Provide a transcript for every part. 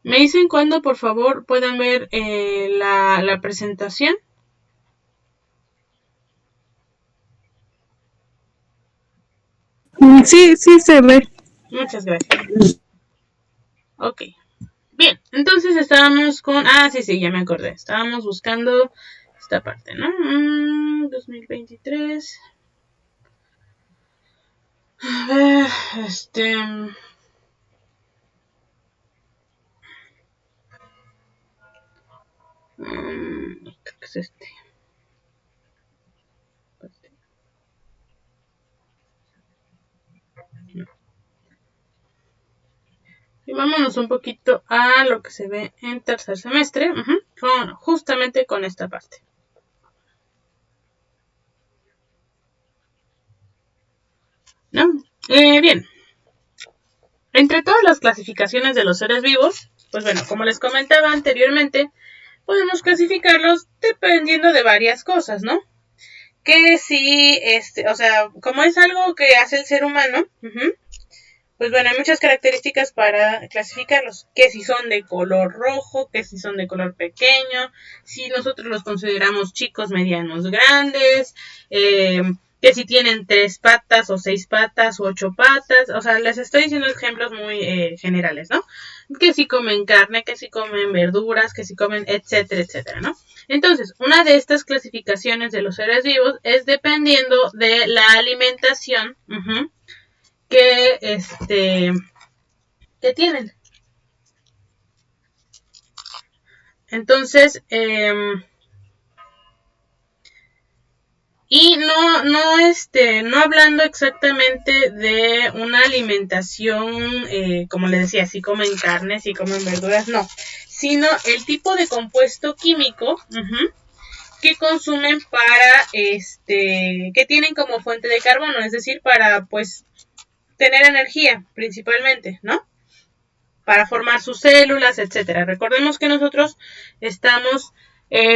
¿Me dicen cuándo, por favor, puedan ver la presentación? Sí, sí se ve. Muchas gracias. Ok. Bien, entonces estábamos con... Ah, sí, sí, ya me acordé. Estábamos buscando esta parte, ¿no? 2023. A ver, creo que es este. No. Y vámonos un poquito a lo que se ve en tercer semestre, justamente con esta parte. ¿No? Bien. Entre todas las clasificaciones de los seres vivos, pues bueno, como les comentaba anteriormente, podemos clasificarlos dependiendo de varias cosas, ¿no? Que si, o sea, como es algo que hace el ser humano, pues bueno, hay muchas características para clasificarlos. Que si son de color rojo, que si son de color pequeño, si nosotros los consideramos chicos, medianos, grandes, que si tienen 3 patas o 6 patas o 8 patas. O sea, les estoy diciendo ejemplos muy generales, ¿no? Que si comen carne, que si comen verduras, que si comen, etcétera, etcétera, ¿no? Entonces, una de estas clasificaciones de los seres vivos es dependiendo de la alimentación, que que tienen. Entonces, y no hablando exactamente de una alimentación, como les decía, si comen carne, si comen verduras, no, sino el tipo de compuesto químico que consumen para, que tienen como fuente de carbono, es decir, para, pues, tener energía, principalmente, ¿no? Para formar sus células, etcétera. Recordemos que nosotros estamos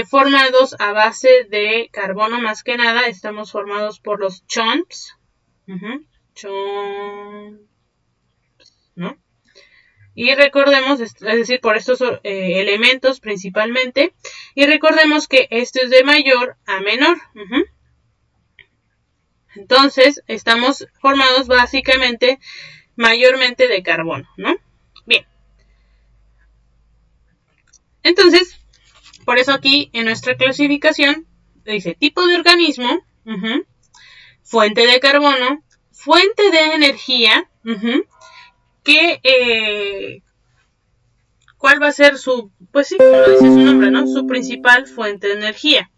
formados a base de carbono, más que nada, estamos formados por los chomps, chomps, ¿no? Y recordemos, es decir, por estos elementos principalmente, y recordemos que esto es de mayor a menor. Entonces, estamos formados básicamente, mayormente de carbono, ¿no? Bien. Entonces, por eso aquí en nuestra clasificación dice tipo de organismo, fuente de carbono, fuente de energía, que cuál va a ser su, pues sí, como dice su nombre, ¿no? Su principal fuente de energía.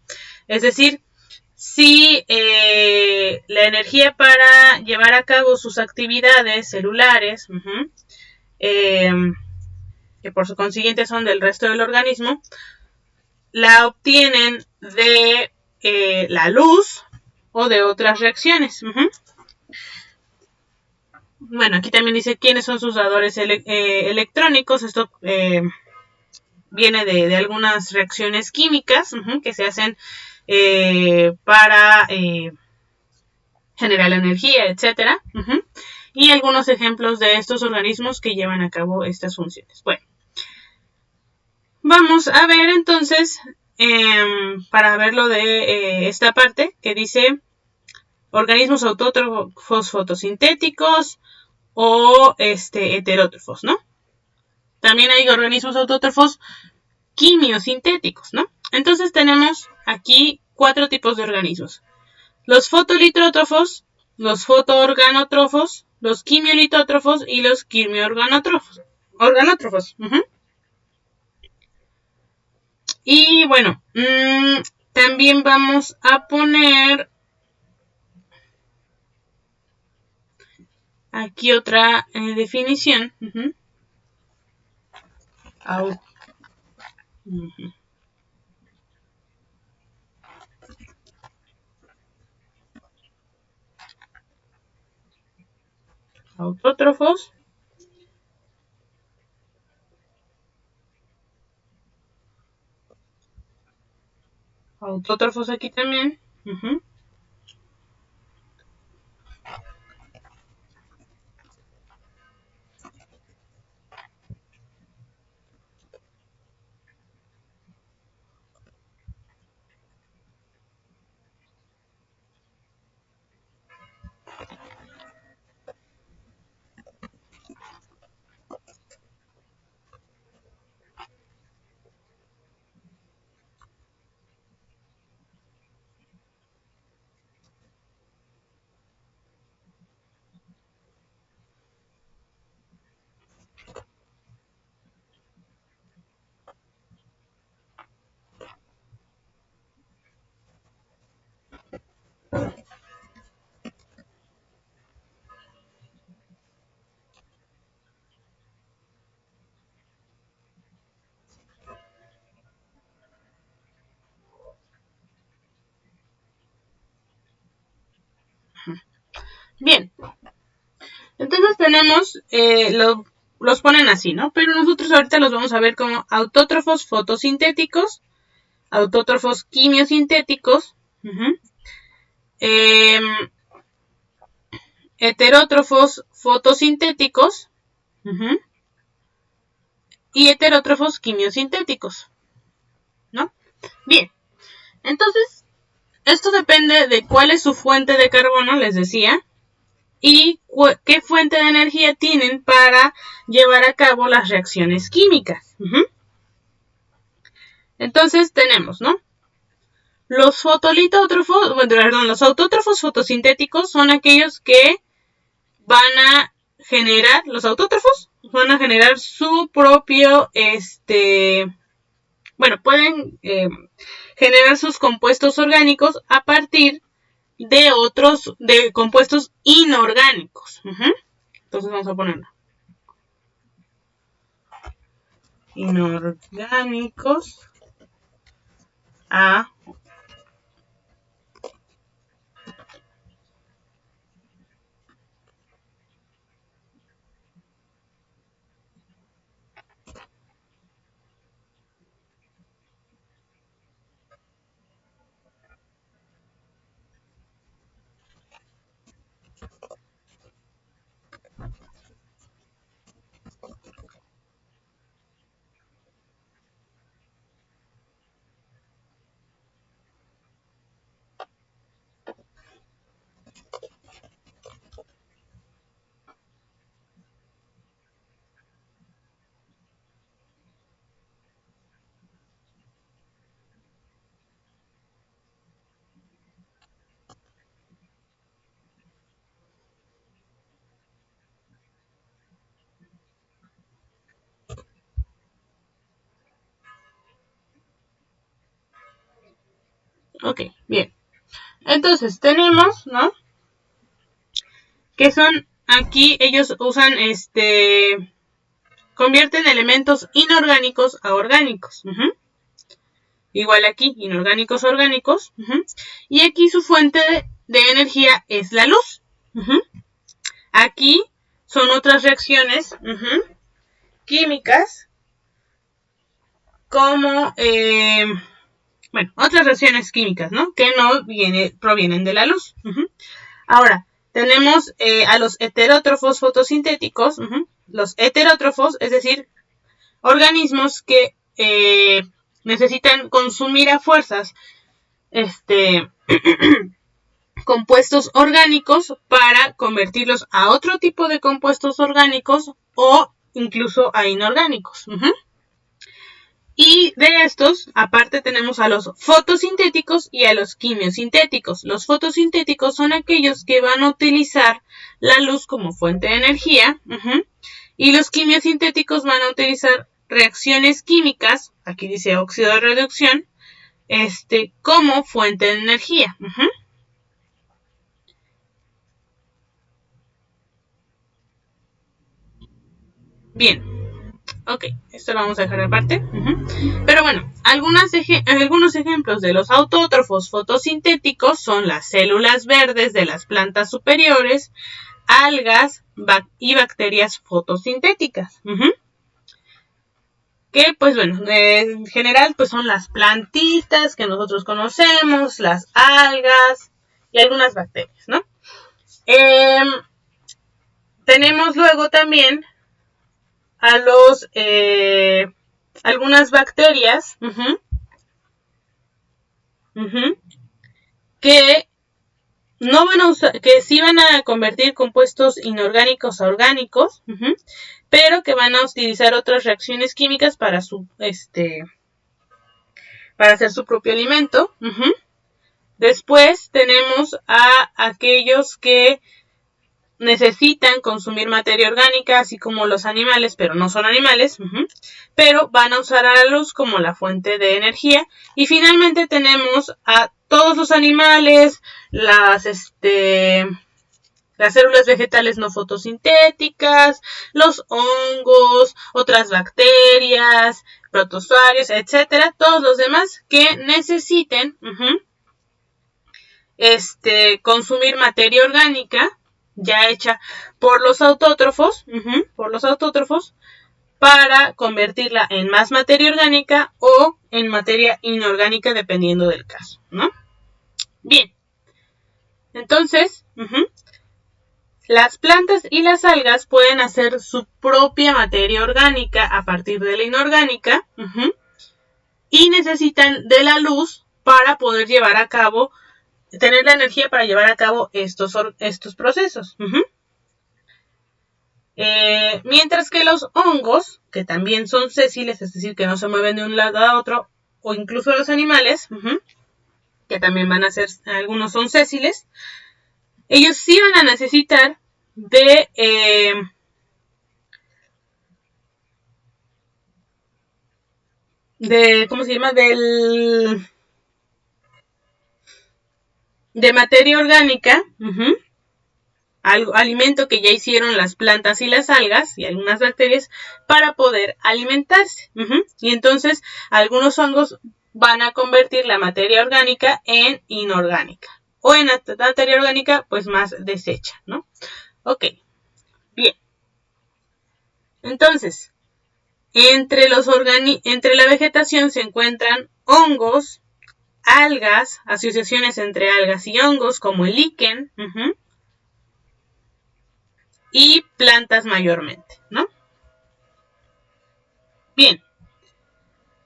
Es decir, si la energía para llevar a cabo sus actividades celulares, eh, que por su consiguiente son del resto del organismo, la obtienen de la luz o de otras reacciones. Bueno, aquí también dice quiénes son sus dadores electrónicos. Esto viene de algunas reacciones químicas que se hacen para generar energía, etcétera. Y algunos ejemplos de estos organismos que llevan a cabo estas funciones. Bueno, vamos a ver entonces, para verlo de esta parte, que dice organismos autótrofos fotosintéticos o heterótrofos, ¿no? También hay organismos autótrofos quimiosintéticos, ¿no? Entonces tenemos aquí 4 tipos de organismos. Los fotolitrótrofos, los fotoorganótrofos, los quimiolitótrofos y los quimioorganótrofos. Y bueno, también vamos a poner aquí otra definición. Autótrofos. Autótrofos aquí también. Bien, entonces tenemos, los ponen así, ¿no? Pero nosotros ahorita los vamos a ver como autótrofos fotosintéticos, autótrofos quimiosintéticos, heterótrofos fotosintéticos, y heterótrofos quimiosintéticos, ¿no? Bien, entonces, esto depende de cuál es su fuente de carbono, les decía, y qué fuente de energía tienen para llevar a cabo las reacciones químicas. Entonces tenemos, ¿no? Los fotolitótrofos, los autótrofos fotosintéticos son aquellos que van a generar, los autótrofos van a generar su propio, pueden generar sus compuestos orgánicos a partir de compuestos inorgánicos. Entonces vamos a ponerlo. Inorgánicos a Ok, bien. Entonces tenemos, ¿no? Que son, aquí ellos usan, convierten elementos inorgánicos a orgánicos. Igual aquí, inorgánicos a orgánicos. Y aquí su fuente de energía es la luz. Aquí son otras reacciones químicas como, otras reacciones químicas, ¿no? Que no provienen de la luz. Ahora, tenemos a los heterótrofos fotosintéticos. Los heterótrofos, es decir, organismos que necesitan consumir a fuerzas compuestos orgánicos para convertirlos a otro tipo de compuestos orgánicos o incluso a inorgánicos. Y de estos, aparte tenemos a los fotosintéticos y a los quimiosintéticos. Los fotosintéticos son aquellos que van a utilizar la luz como fuente de energía. Y los quimiosintéticos van a utilizar reacciones químicas, aquí dice óxido de reducción, como fuente de energía. Bien. Ok, esto lo vamos a dejar aparte. Pero bueno, algunos ejemplos de los autótrofos fotosintéticos son las células verdes de las plantas superiores, algas y bacterias fotosintéticas. Que pues bueno, en general pues son las plantitas que nosotros conocemos, las algas y algunas bacterias, ¿no? Tenemos luego también a algunas bacterias que no van a usar, que sí van a convertir compuestos inorgánicos a orgánicos, pero que van a utilizar otras reacciones químicas para para hacer su propio alimento. Después tenemos a aquellos que necesitan consumir materia orgánica, así como los animales, pero no son animales, pero van a usar a la luz como la fuente de energía. Y finalmente tenemos a todos los animales, las células vegetales no fotosintéticas, los hongos, otras bacterias, protozoarios, etcétera, todos los demás que necesiten consumir materia orgánica ya hecha por los autótrofos, para convertirla en más materia orgánica o en materia inorgánica, dependiendo del caso, ¿no? Bien, entonces, las plantas y las algas pueden hacer su propia materia orgánica a partir de la inorgánica, y necesitan de la luz para poder llevar a cabo, tener la energía para llevar a cabo estos procesos. Mientras que los hongos, que también son sésiles, es decir, que no se mueven de un lado a otro, o incluso los animales, que también van a ser, algunos son sésiles, ellos sí van a necesitar de ¿cómo se llama? De materia orgánica, alimento que ya hicieron las plantas y las algas y algunas bacterias para poder alimentarse. Y entonces algunos hongos van a convertir la materia orgánica en inorgánica, o en la materia orgánica pues más deshecha, ¿no? Ok, bien. Entonces, entre la vegetación se encuentran hongos, algas, asociaciones entre algas y hongos como el líquen, y plantas mayormente, ¿no? Bien.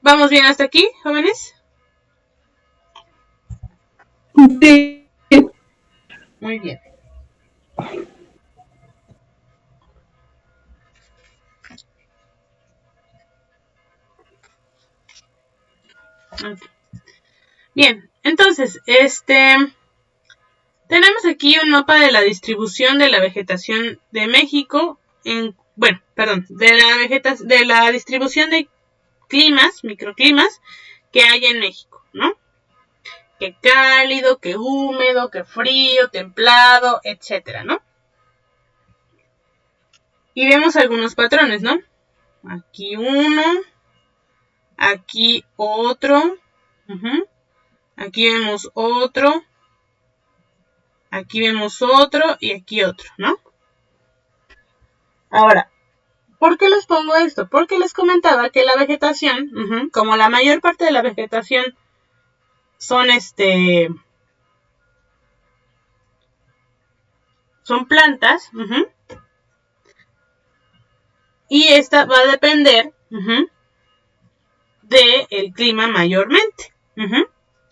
¿Vamos bien hasta aquí, jóvenes? Sí. Muy bien. Okay. Bien, entonces, tenemos aquí un mapa de la distribución de la vegetación de México, de la distribución de climas, microclimas, que hay en México, ¿no? Que cálido, que húmedo, que frío, templado, etcétera, ¿no? Y vemos algunos patrones, ¿no? Aquí uno, aquí otro, aquí vemos otro, aquí vemos otro y aquí otro, ¿no? Ahora, ¿por qué les pongo esto? Porque les comentaba que la vegetación, como la mayor parte de la vegetación son son plantas, y esta va a depender del clima mayormente.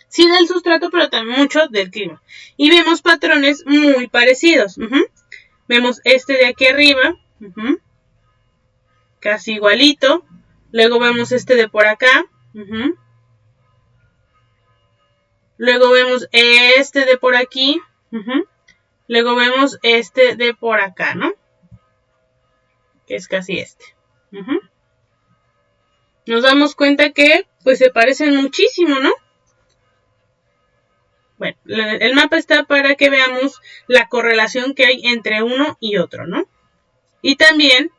Sí, del sustrato, pero también mucho del clima. Y vemos patrones muy parecidos. Vemos este de aquí arriba, casi igualito. Luego vemos este de por acá. Luego vemos este de por aquí. Luego vemos este de por acá, ¿no? Que es casi este. Nos damos cuenta que pues se parecen muchísimo, ¿no? Bueno, el mapa está para que veamos la correlación que hay entre uno y otro, ¿no? Y también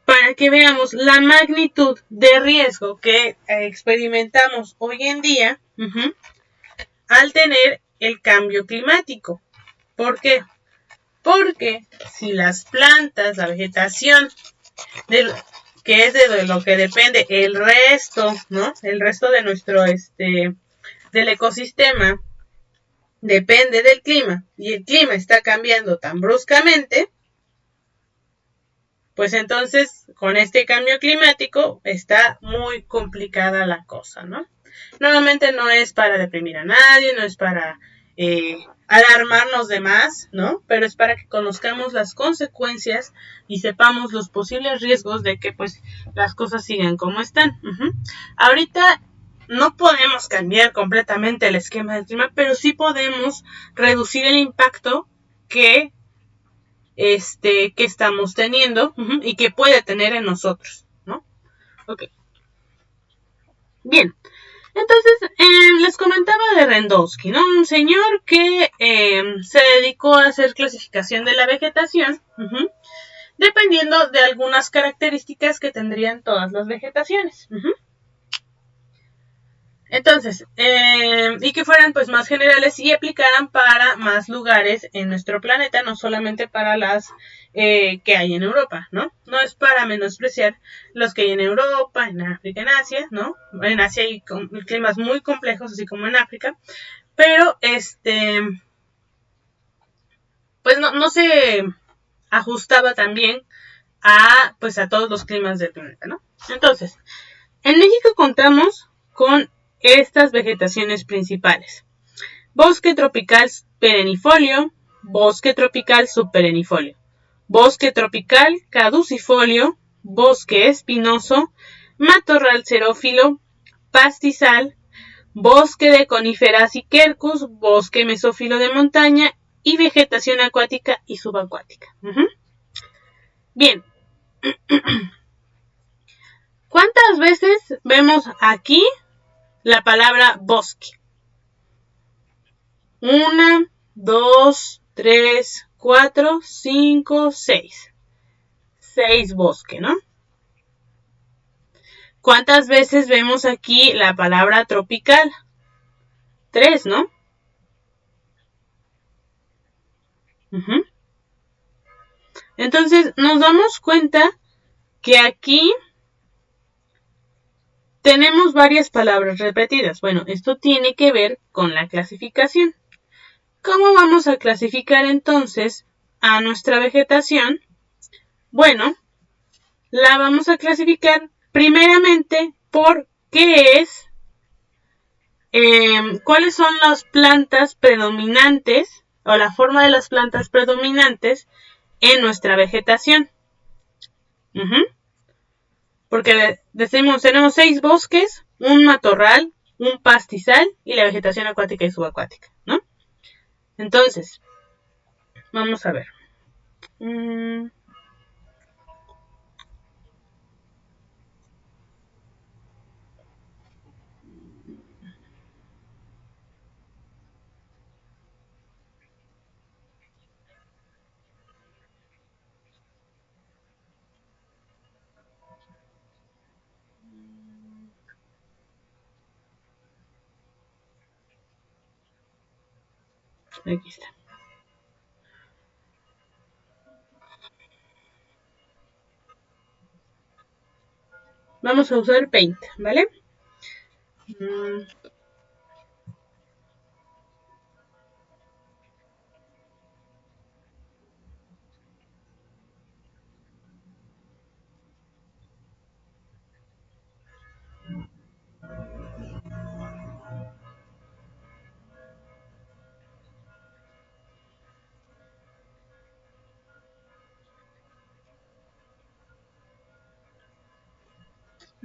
para que veamos la magnitud de riesgo que experimentamos hoy en día al tener el cambio climático. ¿Por qué? Porque si las plantas, la vegetación, que es de lo que depende el resto, ¿no? El resto de nuestro, del ecosistema, depende del clima, y el clima está cambiando tan bruscamente, pues entonces con este cambio climático está muy complicada la cosa, ¿no? Nuevamente no es para deprimir a nadie, no es para alarmarnos de más, ¿no? Pero es para que conozcamos las consecuencias y sepamos los posibles riesgos de que pues las cosas sigan como están. Ahorita no podemos cambiar completamente el esquema del clima, pero sí podemos reducir el impacto que estamos teniendo y que puede tener en nosotros, ¿no? Ok. Bien. Entonces, les comentaba de Rendowski, ¿no? Un señor que se dedicó a hacer clasificación de la vegetación, dependiendo de algunas características que tendrían todas las vegetaciones. Entonces, y que fueran pues más generales y aplicaran para más lugares en nuestro planeta, no solamente para las que hay en Europa, ¿no? No es para menospreciar los que hay en Europa, en África, en Asia, ¿no? En Asia hay climas muy complejos, así como en África, pero pues no se ajustaba también pues a todos los climas del planeta, ¿no? Entonces, en México contamos con estas vegetaciones principales: bosque tropical perennifolio, bosque tropical subperennifolio, bosque tropical caducifolio, bosque espinoso, matorral xerófilo, pastizal, bosque de coníferas y quercus, bosque mesófilo de montaña y vegetación acuática y subacuática. Bien. ¿Cuántas veces vemos aquí la palabra bosque? 1, 2, 3, 4, 5, 6. 6 bosque, ¿no? ¿Cuántas veces vemos aquí la palabra tropical? 3, ¿no? Entonces nos damos cuenta que aquí tenemos varias palabras repetidas. Bueno, esto tiene que ver con la clasificación. ¿Cómo vamos a clasificar entonces a nuestra vegetación? Bueno, la vamos a clasificar primeramente por qué es, cuáles son las plantas predominantes o la forma de las plantas predominantes en nuestra vegetación. Porque decimos, tenemos 6 bosques, un matorral, un pastizal y la vegetación acuática y subacuática, ¿no? Entonces, vamos a ver. Aquí está. Vamos a usar Paint, ¿vale?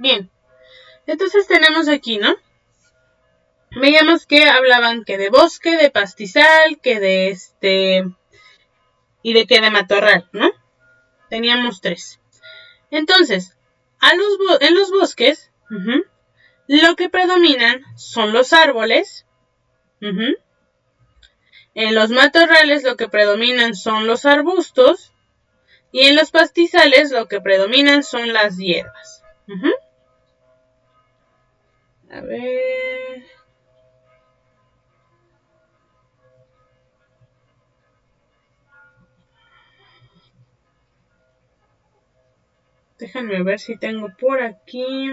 Bien, entonces tenemos aquí, ¿no? Veíamos que hablaban que de bosque, de pastizal, que de y de que de matorral, ¿no? Teníamos 3. Entonces, en los bosques, lo que predominan son los árboles. En los matorrales lo que predominan son los arbustos. Y en los pastizales lo que predominan son las hierbas. A ver. Déjenme ver si tengo por aquí.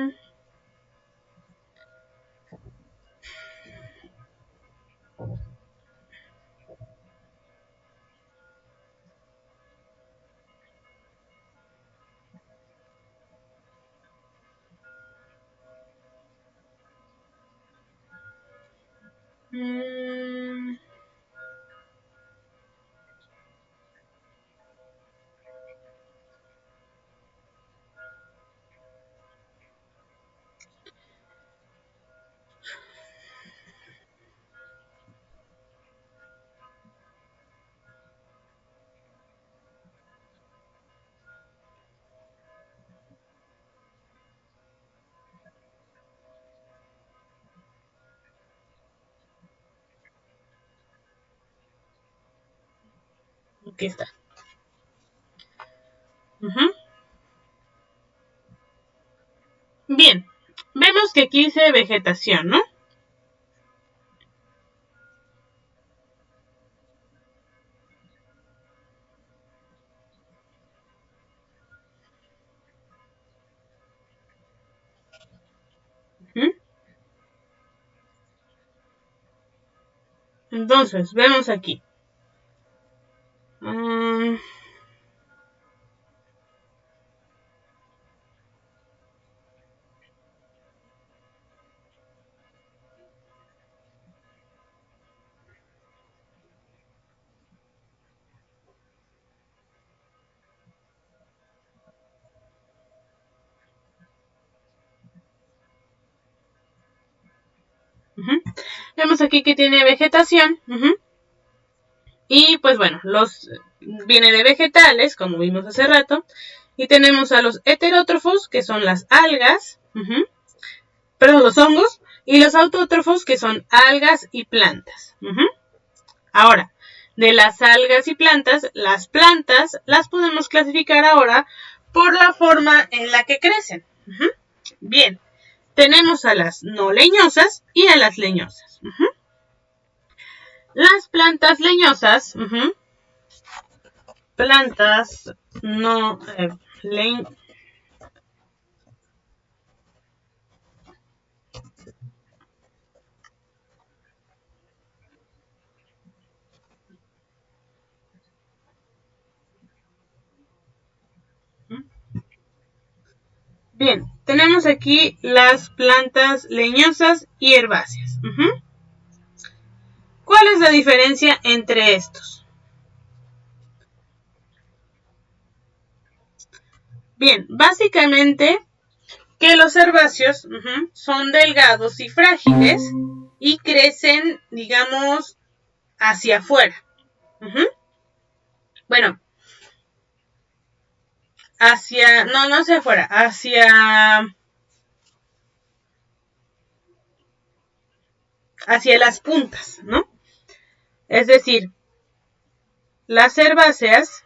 Aquí está. Bien, vemos que aquí dice vegetación, ¿no? Entonces, vemos aquí. Vemos aquí que tiene vegetación. Y pues bueno, viene de vegetales, como vimos hace rato. Y tenemos a los heterótrofos, que son las algas. Perdón, los hongos. Y los autótrofos, que son algas y plantas. Ahora, de las algas y plantas, las plantas las podemos clasificar ahora por la forma en la que crecen. Bien, tenemos a las no leñosas y a las leñosas. Las plantas leñosas, plantas no leñosas. Bien, tenemos aquí las plantas leñosas y herbáceas. ¿Cuál es la diferencia entre estos? Bien, básicamente que los herbáceos son delgados y frágiles y crecen, digamos, hacia afuera. Bueno, no hacia afuera, hacia las puntas, ¿no? Es decir, las herbáceas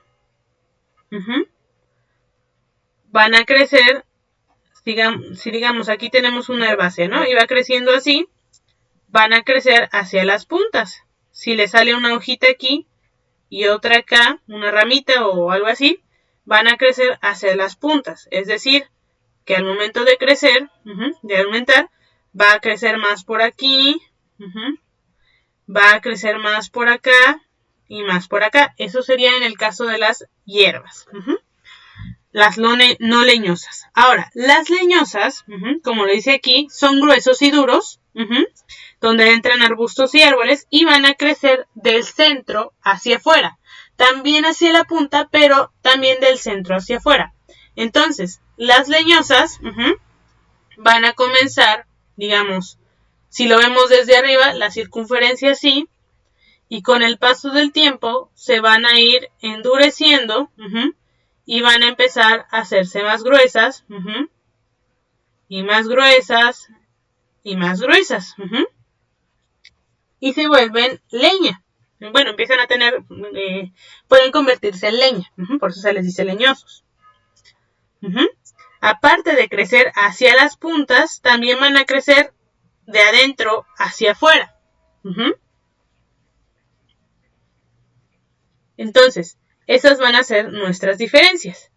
van a crecer, si digamos aquí tenemos una herbácea, ¿no? Y va creciendo así, van a crecer hacia las puntas. Si le sale una hojita aquí y otra acá, una ramita o algo así, van a crecer hacia las puntas. Es decir, que al momento de crecer, de aumentar, va a crecer más por aquí, va a crecer más por acá y más por acá. Eso sería en el caso de las hierbas. Las no leñosas. Ahora, las leñosas, como lo dice aquí, son gruesos y duros, donde entran arbustos y árboles y van a crecer del centro hacia afuera. También hacia la punta, pero también del centro hacia afuera. Entonces, las leñosas van a comenzar, digamos, si lo vemos desde arriba, la circunferencia así, y con el paso del tiempo se van a ir endureciendo, y van a empezar a hacerse más gruesas, y más gruesas, y más gruesas, y se vuelven leña. Bueno, empiezan a tener, pueden convertirse en leña, por eso se les dice leñosos. Aparte de crecer hacia las puntas, también van a crecer de adentro hacia afuera. Entonces, esas van a ser nuestras diferencias.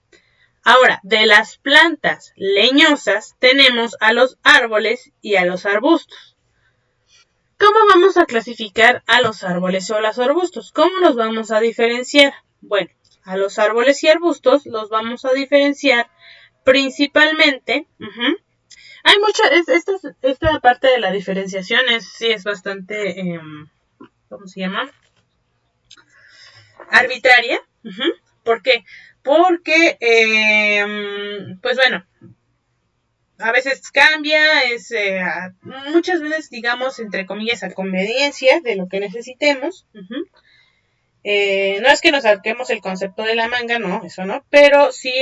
Ahora, de las plantas leñosas tenemos a los árboles y a los arbustos. ¿Cómo vamos a clasificar a los árboles o a los arbustos? ¿Cómo los vamos a diferenciar? Bueno, a los árboles y arbustos los vamos a diferenciar principalmente. Hay esta parte de la diferenciación es bastante, ¿cómo se llama? Arbitraria. ¿Por qué? Porque, pues bueno, a veces cambia, muchas veces, digamos, entre comillas, a conveniencia de lo que necesitemos. No es que nos saltemos el concepto de la manga, no, eso no, pero sí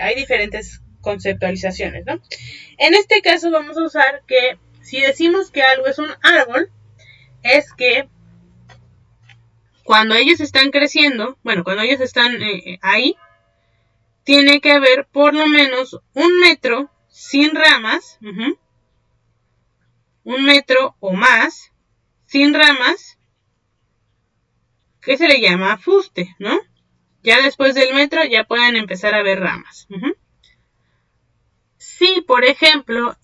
hay diferentes conceptualizaciones, ¿no? En este caso vamos a usar que si decimos que algo es un árbol, es que cuando ellos están creciendo, bueno, cuando ellos están ahí, tiene que haber por lo menos 1 metro sin ramas, 1 metro o más sin ramas, que se le llama fuste, ¿no? Ya después del metro ya pueden empezar a ver ramas. Si, por ejemplo,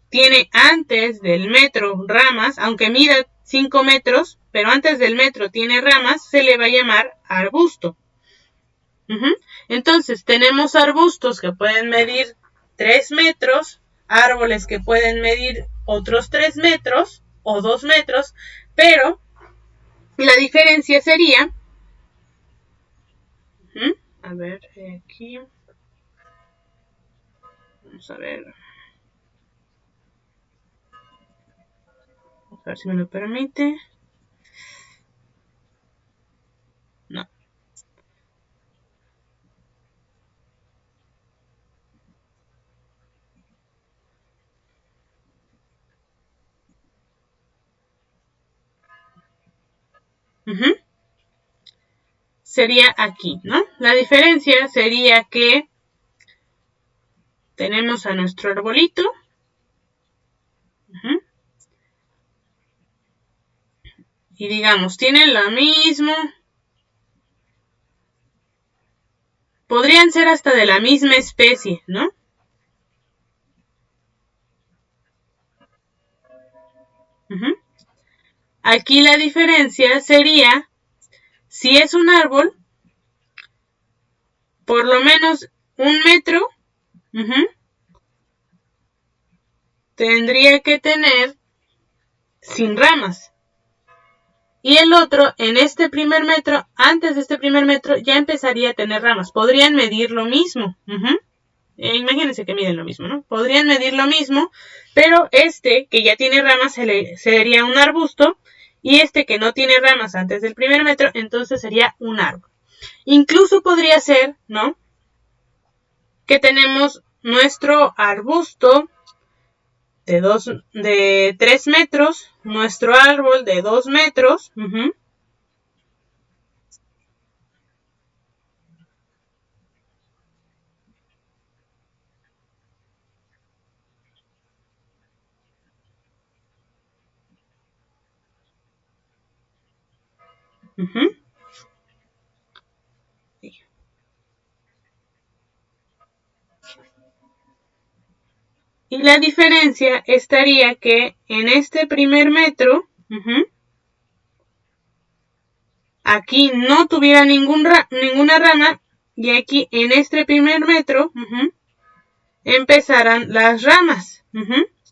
tiene antes del metro ramas, aunque mida 5 metros, pero antes del metro tiene ramas, se le va a llamar arbusto. Entonces, tenemos arbustos que pueden medir 3 metros, árboles que pueden medir otros 3 metros o 2 metros, pero la diferencia sería, a ver, aquí, vamos a ver si me lo permite. No. Sería aquí, ¿no? La diferencia sería que tenemos a nuestro arbolito. Y digamos, tienen lo mismo. Podrían ser hasta de la misma especie, ¿no? Aquí la diferencia sería, si es un árbol, por lo menos 1 metro, tendría que tener sin ramas. Y el otro, en este primer metro, antes de este primer metro, ya empezaría a tener ramas. Podrían medir lo mismo. Imagínense que miden lo mismo, ¿no? Podrían medir lo mismo, pero este, que ya tiene ramas, sería un arbusto. Y este que no tiene ramas antes del primer metro, entonces sería un árbol. Incluso podría ser, ¿no? Que tenemos nuestro arbusto de 3 metros, nuestro árbol de 2 metros. Y la diferencia estaría que en este primer metro, aquí no tuviera ninguna rama, y aquí en este primer metro empezarán las ramas,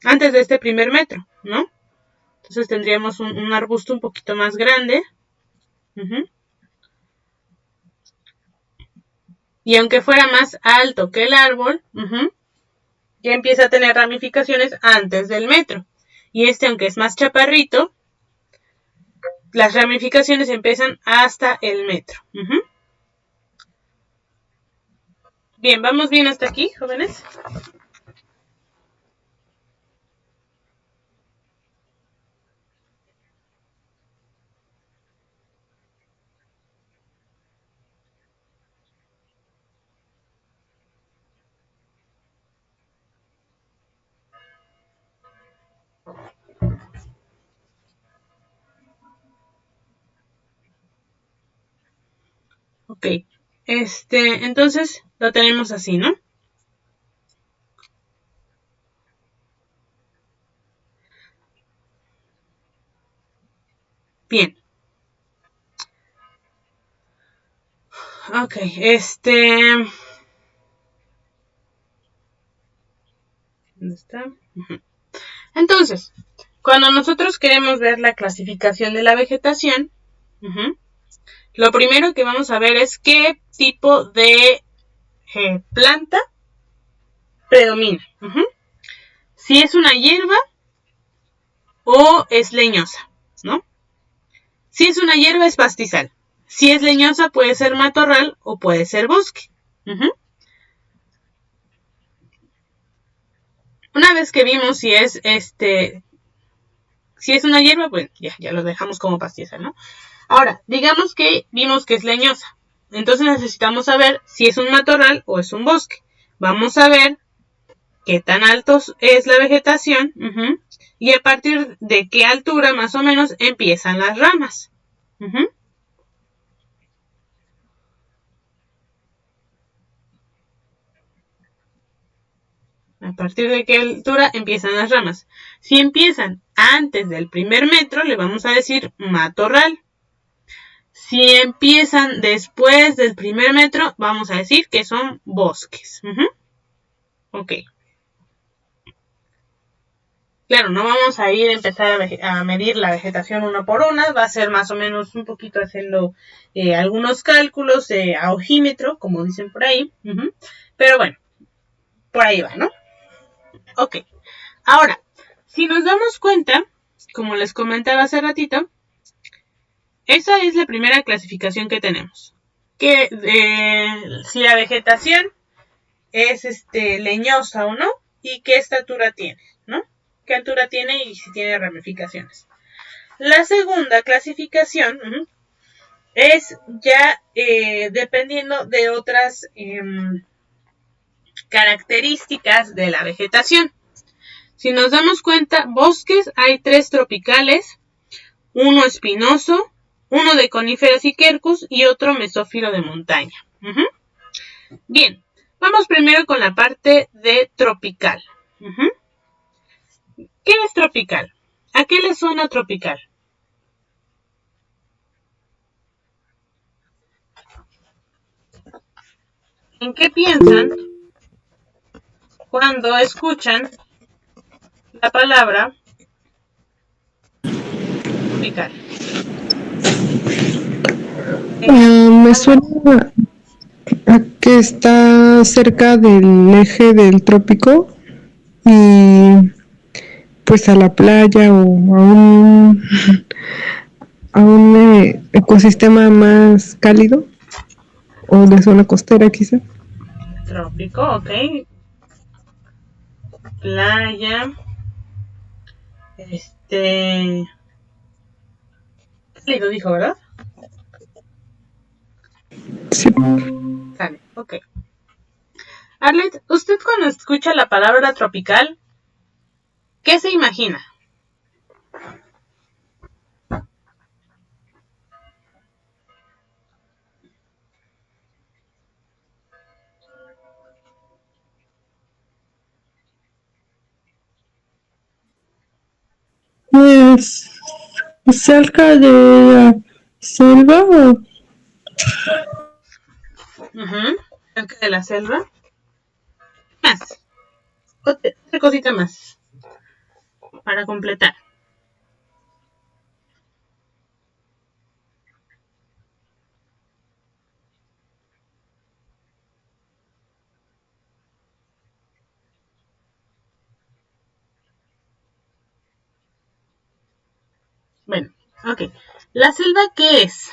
antes de este primer metro, ¿no? Entonces tendríamos un arbusto un poquito más grande. Y aunque fuera más alto que el árbol, ya empieza a tener ramificaciones antes del metro. Y este, aunque es más chaparrito, las ramificaciones empiezan hasta el metro. Bien, ¿vamos bien hasta aquí, jóvenes? Ok, entonces lo tenemos así, ¿no? Bien. Ok, ¿dónde está? Entonces, cuando nosotros queremos ver la clasificación de la vegetación, lo primero que vamos a ver es qué tipo de planta predomina. Si es una hierba o es leñosa, ¿no? Si es una hierba es pastizal. Si es leñosa puede ser matorral o puede ser bosque. Una vez que vimos si es una hierba, pues ya lo dejamos como pastizal, ¿no? Ahora, digamos que vimos que es leñosa. Entonces necesitamos saber si es un matorral o es un bosque. Vamos a ver qué tan alto es la vegetación y a partir de qué altura más o menos empiezan las ramas. partir de qué altura empiezan las ramas. Si empiezan antes del primer metro, le vamos a decir matorral. Si empiezan después del primer metro, vamos a decir que son bosques. Ok. Claro, no vamos a ir a empezar a medir la vegetación una por una, va a ser más o menos un poquito haciendo algunos cálculos a ojímetro, como dicen por ahí. Pero bueno, por ahí va, ¿no? Ok. Ahora, si nos damos cuenta, como les comentaba hace ratito, esa es la primera clasificación que tenemos. Que si la vegetación es leñosa o no, y qué estatura tiene, ¿no? Qué altura tiene y si tiene ramificaciones. La segunda clasificación es ya dependiendo de otras características de la vegetación. Si nos damos cuenta, bosques hay 3 tropicales, uno espinoso, uno de coníferas y quercus y otro mesófilo de montaña. Bien, vamos primero con la parte de tropical. ¿Qué es tropical? ¿A qué le suena tropical? ¿En qué piensan cuando escuchan la palabra tropical? Me suena a que está cerca del eje del trópico y pues a la playa o a un ecosistema más cálido o de zona costera quizá. Trópico, ok. Playa. Cálido dijo, ¿verdad? Sí. Cálido, ok. Arlet, ¿usted cuando escucha la palabra tropical, qué se imagina? Pues cerca de la selva o Cerca de la selva. Más. Otra cosita más. Para completar. Bueno, ok. ¿La selva qué es?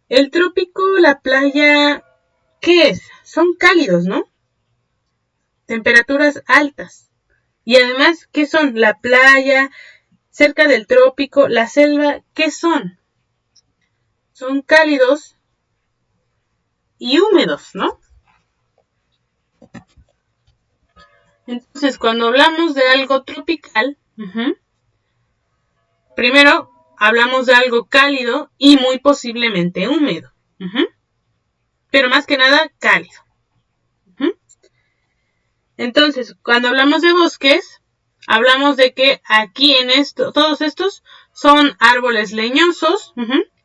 El trópico, la playa, ¿qué es? Son cálidos, ¿no? Temperaturas altas. Y además, ¿qué son? La playa, cerca del trópico, la selva, ¿qué son? Son cálidos y húmedos, ¿no? Entonces, cuando hablamos de algo tropical, primero hablamos de algo cálido y muy posiblemente húmedo. Pero más que nada, cálido. Entonces, cuando hablamos de bosques, hablamos de que aquí en todos estos son árboles leñosos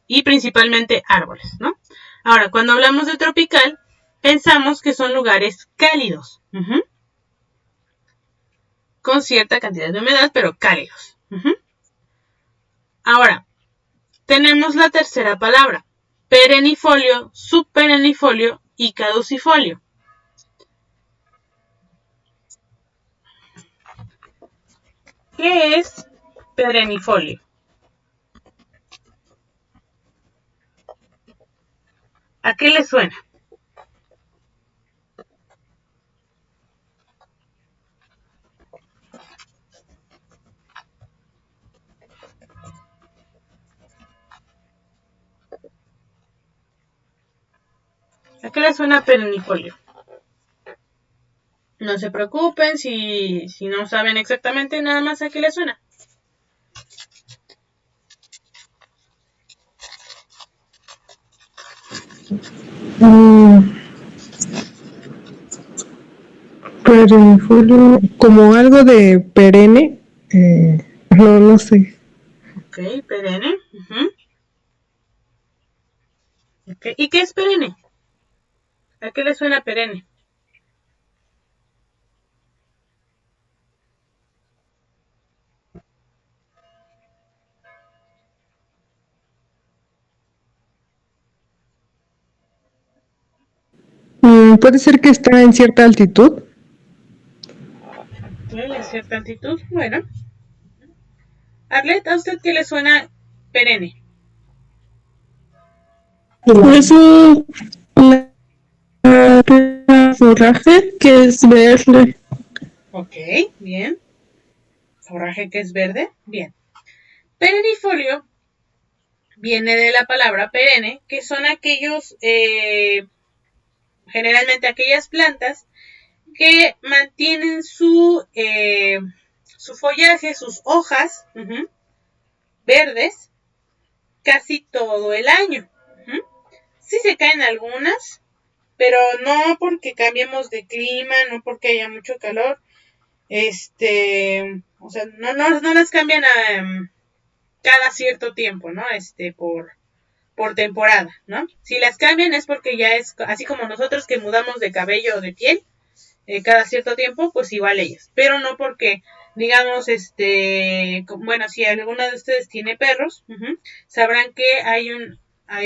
y principalmente árboles, ¿no? Ahora, cuando hablamos de tropical, pensamos que son lugares cálidos, con cierta cantidad de humedad, pero cálidos. Ahora, tenemos la tercera palabra, perennifolio, subperennifolio y caducifolio. ¿Qué es perennifolio? ¿A qué le suena? ¿A qué le suena perennifolio? No se preocupen si no saben exactamente, nada más a qué le suena. Perennifolio, como algo de perenne. No sé. Ok, perenne. Okay. ¿Y qué es perenne? ¿A qué le suena perenne? Puede ser que está en cierta altitud. ¿A cierta altitud? Bueno. Arlet, ¿a usted qué le suena perenne? Es un forraje que es verde. Ok, bien. Forraje que es verde. Bien. Perennifolio viene de la palabra perenne, que son aquellos, generalmente aquellas plantas que mantienen su follaje, sus hojas verdes casi todo el año. Sí se caen algunas, pero no porque cambiemos de clima, no porque haya mucho calor. O sea, no las cambian cada cierto tiempo, ¿no? Por temporada, ¿no? Si las cambian es porque ya es así como nosotros que mudamos de cabello o de piel cada cierto tiempo, pues igual ellas. Pero no porque, digamos, bueno, si alguna de ustedes tiene perros, sabrán que hay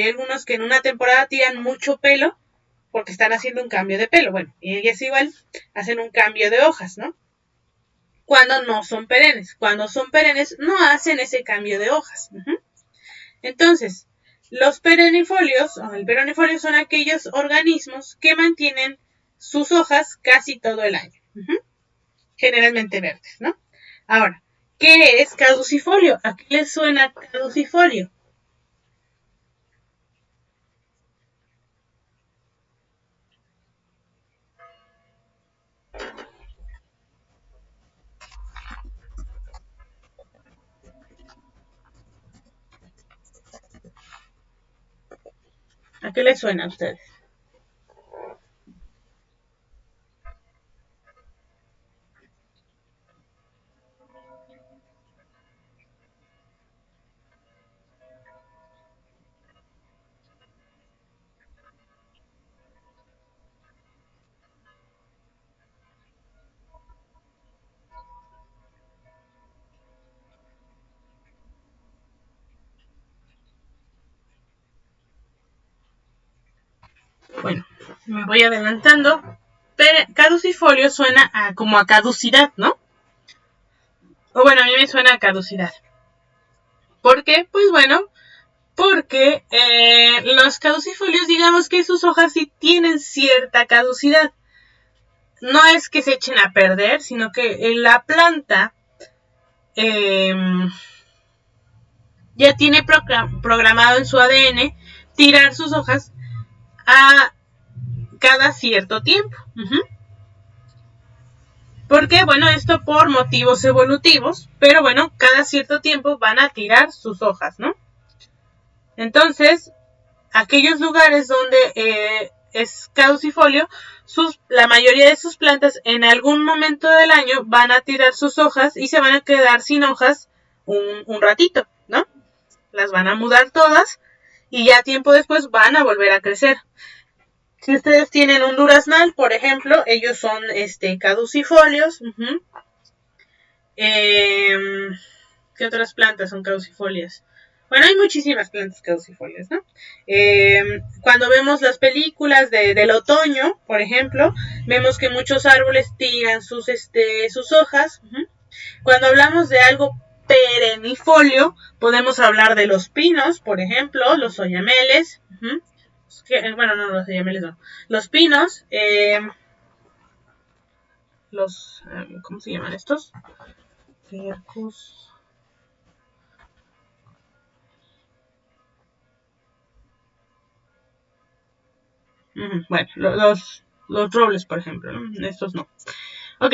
algunos que en una temporada tiran mucho pelo porque están haciendo un cambio de pelo. Bueno, y ellas igual hacen un cambio de hojas, ¿no? Cuando no son perennes. Cuando son perennes no hacen ese cambio de hojas. Entonces, los perennifolios o el perennifolio son aquellos organismos que mantienen sus hojas casi todo el año. Generalmente verdes, ¿no? Ahora, ¿qué es caducifolio? ¿A qué le suena caducifolio? ¿A qué le suena a ustedes? Bueno, me voy adelantando. Caducifolio suena como a caducidad, ¿no? O bueno, a mí me suena a caducidad. ¿Por qué? Pues bueno, porque los caducifolios, digamos que sus hojas sí tienen cierta caducidad. No es que se echen a perder, sino que la planta ya tiene programado en su ADN tirar sus hojas a cada cierto tiempo. Porque, bueno, esto por motivos evolutivos, pero bueno, cada cierto tiempo van a tirar sus hojas, ¿no? Entonces, aquellos lugares donde es caducifolio, la mayoría de sus plantas en algún momento del año van a tirar sus hojas y se van a quedar sin hojas un ratito, ¿no? Las van a mudar todas y ya tiempo después van a volver a crecer. Si ustedes tienen un duraznal, por ejemplo, ellos son caducifolios. ¿Qué otras plantas son caducifolias? Bueno, hay muchísimas plantas caducifolias, ¿no? Cuando vemos las películas del otoño, por ejemplo, vemos que muchos árboles tiran sus hojas. Cuando hablamos de algo perennifolio, podemos hablar de los pinos, por ejemplo, los oyameles. Bueno, no, los oyameles no. Los pinos, ¿cómo se llaman estos? Quercus. Bueno, los robles, por ejemplo, ¿no? Estos no. Ok,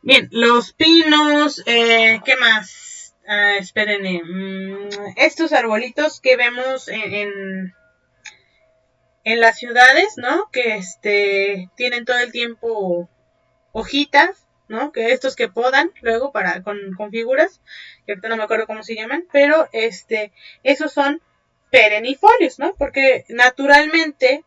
bien, los pinos, ¿qué más? Espérenme. Estos arbolitos que vemos en las ciudades, ¿no? Que tienen todo el tiempo hojitas, ¿no? Que estos que podan luego con figuras, que ahorita no me acuerdo cómo se llaman, pero esos son perennifolios, ¿no? Porque naturalmente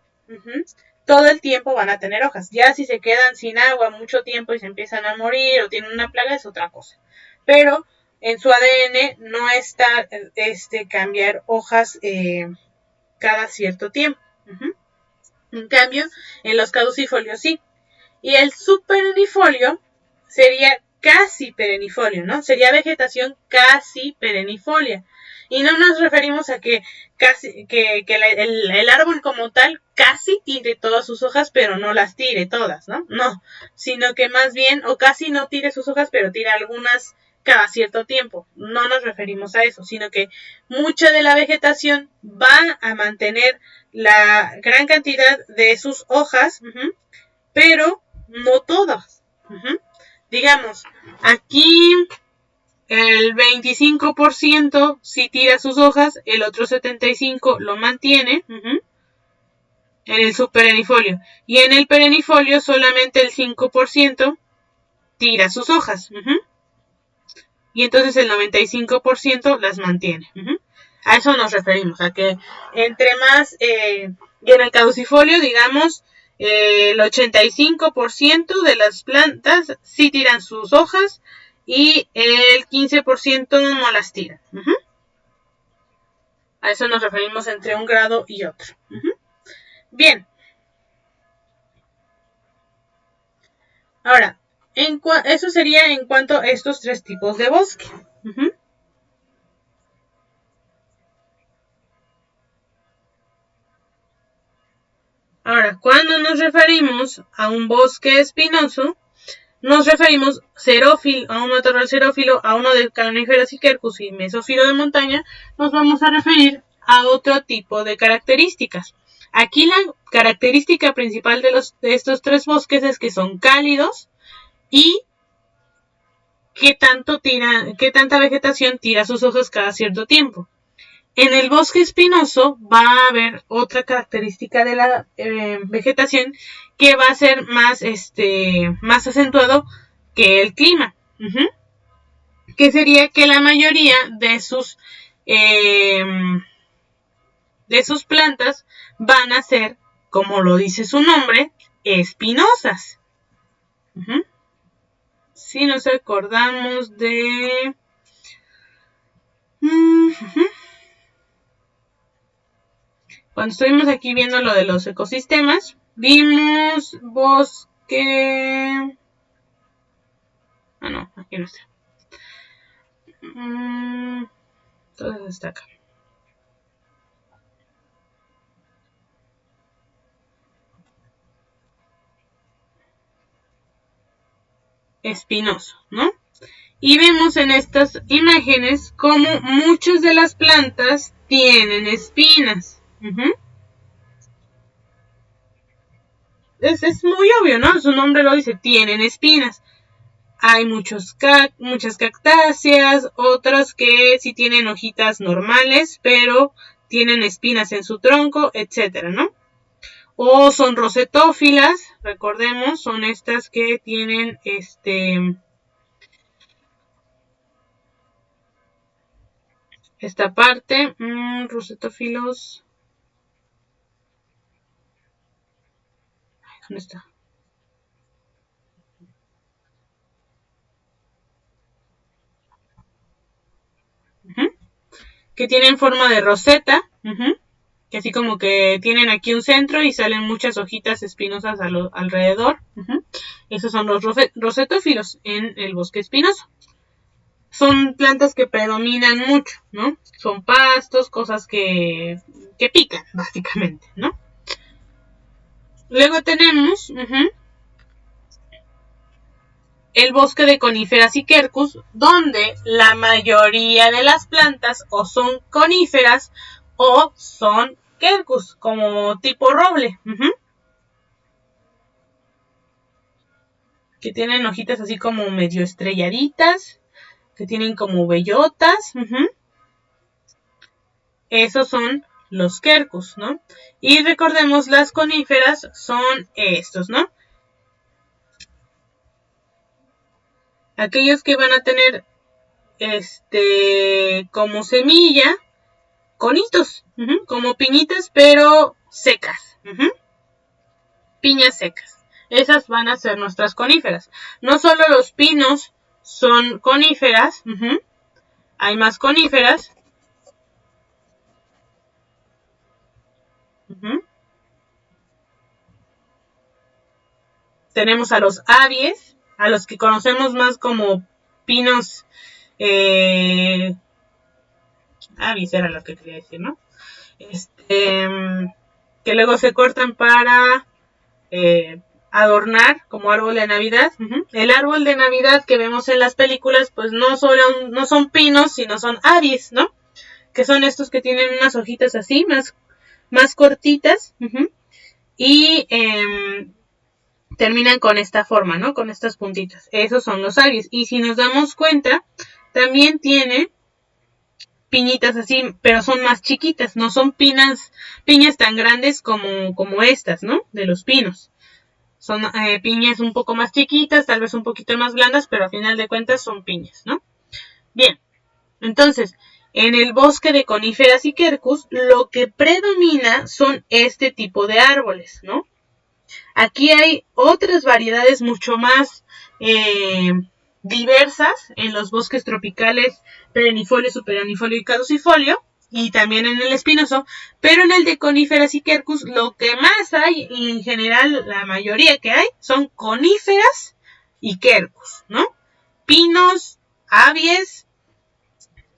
todo el tiempo van a tener hojas. Ya si se quedan sin agua mucho tiempo y se empiezan a morir o tienen una plaga es otra cosa. Pero en su ADN no está cambiar hojas cada cierto tiempo. En cambio, en los caducifolios sí. Y el subperennifolio sería casi perennifolio, ¿no? Sería vegetación casi perennifolia. Y no nos referimos a que el árbol como tal casi tire todas sus hojas, pero no las tire todas, ¿no? No, sino que más bien, o casi no tire sus hojas, pero tira algunas cada cierto tiempo. No nos referimos a eso, sino que mucha de la vegetación va a mantener la gran cantidad de sus hojas, pero no todas. Digamos, aquí el 25% sí tira sus hojas, el otro 75% lo mantiene en el subperennifolio. Y en el perennifolio solamente el 5% tira sus hojas. Y entonces el 95% las mantiene. A eso nos referimos, a que entre más, y en el caducifolio, digamos, el 85% de las plantas sí tiran sus hojas y el 15% no las tiran. A eso nos referimos entre un grado y otro. Bien. Ahora, eso sería en cuanto a estos tres tipos de bosque. Ahora, cuando nos referimos a un bosque espinoso, nos referimos a un matorral xerófilo, a uno de coníferas y quercus y mesófilo de montaña, nos vamos a referir a otro tipo de características. Aquí la característica principal de estos tres bosques es que son cálidos y qué tanta vegetación tira sus hojas cada cierto tiempo. En el bosque espinoso va a haber otra característica de la vegetación que va a ser más acentuado que el clima. Que sería que la mayoría de sus plantas van a ser, como lo dice su nombre, espinosas. Si nos acordamos de... Cuando estuvimos aquí viendo lo de los ecosistemas, vimos bosque... no, aquí no está. Entonces está acá. Espinoso, ¿no? Y vemos en estas imágenes como muchas de las plantas tienen espinas. Es muy obvio, ¿no? Su nombre lo dice, tienen espinas. Hay muchas cactáceas, otras que sí tienen hojitas normales, pero tienen espinas en su tronco, etcétera, ¿no? O son rosetófilas, recordemos, son estas que tienen esta parte, rosetófilos. ¿Dónde está? Que tienen forma de roseta, que así como que tienen aquí un centro y salen muchas hojitas espinosas alrededor. Esos son los rosetófilos en el bosque espinoso. Son plantas que predominan mucho, ¿no? Son pastos, cosas que pican, básicamente, ¿no? Luego tenemos el bosque de coníferas y quercus, donde la mayoría de las plantas o son coníferas o son quercus, como tipo roble. Que tienen hojitas así como medio estrelladitas, que tienen como bellotas. Esos son los quercus, ¿no? Y recordemos, las coníferas son estos, ¿no? aquellos que van a tener como semilla conitos, como piñitas pero secas, piñas secas. Esas van a ser nuestras coníferas. No solo los pinos son coníferas, hay más coníferas. Tenemos a los abies, a los que conocemos más como pinos. Abies era lo que quería decir, ¿no? Que luego se cortan para adornar como árbol de Navidad. El árbol de Navidad que vemos en las películas, pues no son pinos, sino son abies, ¿no? Que son estos que tienen unas hojitas así, más cortitas, y terminan con esta forma, ¿no? Con estas puntitas. Esos son los abies. Y si nos damos cuenta, también tiene piñitas así, pero son más chiquitas, no son piñas tan grandes como estas, ¿no? De los pinos. Son piñas un poco más chiquitas, tal vez un poquito más blandas, pero a final de cuentas son piñas, ¿no? Bien, entonces, en el bosque de coníferas y quercus, lo que predomina son este tipo de árboles, ¿no? Aquí hay otras variedades mucho más diversas en los bosques tropicales perennifolio, superannifolio y caducifolio, y también en el espinoso, pero en el de coníferas y quercus lo que más hay, y en general la mayoría que hay, son coníferas y quercus, ¿no? Pinos, abies,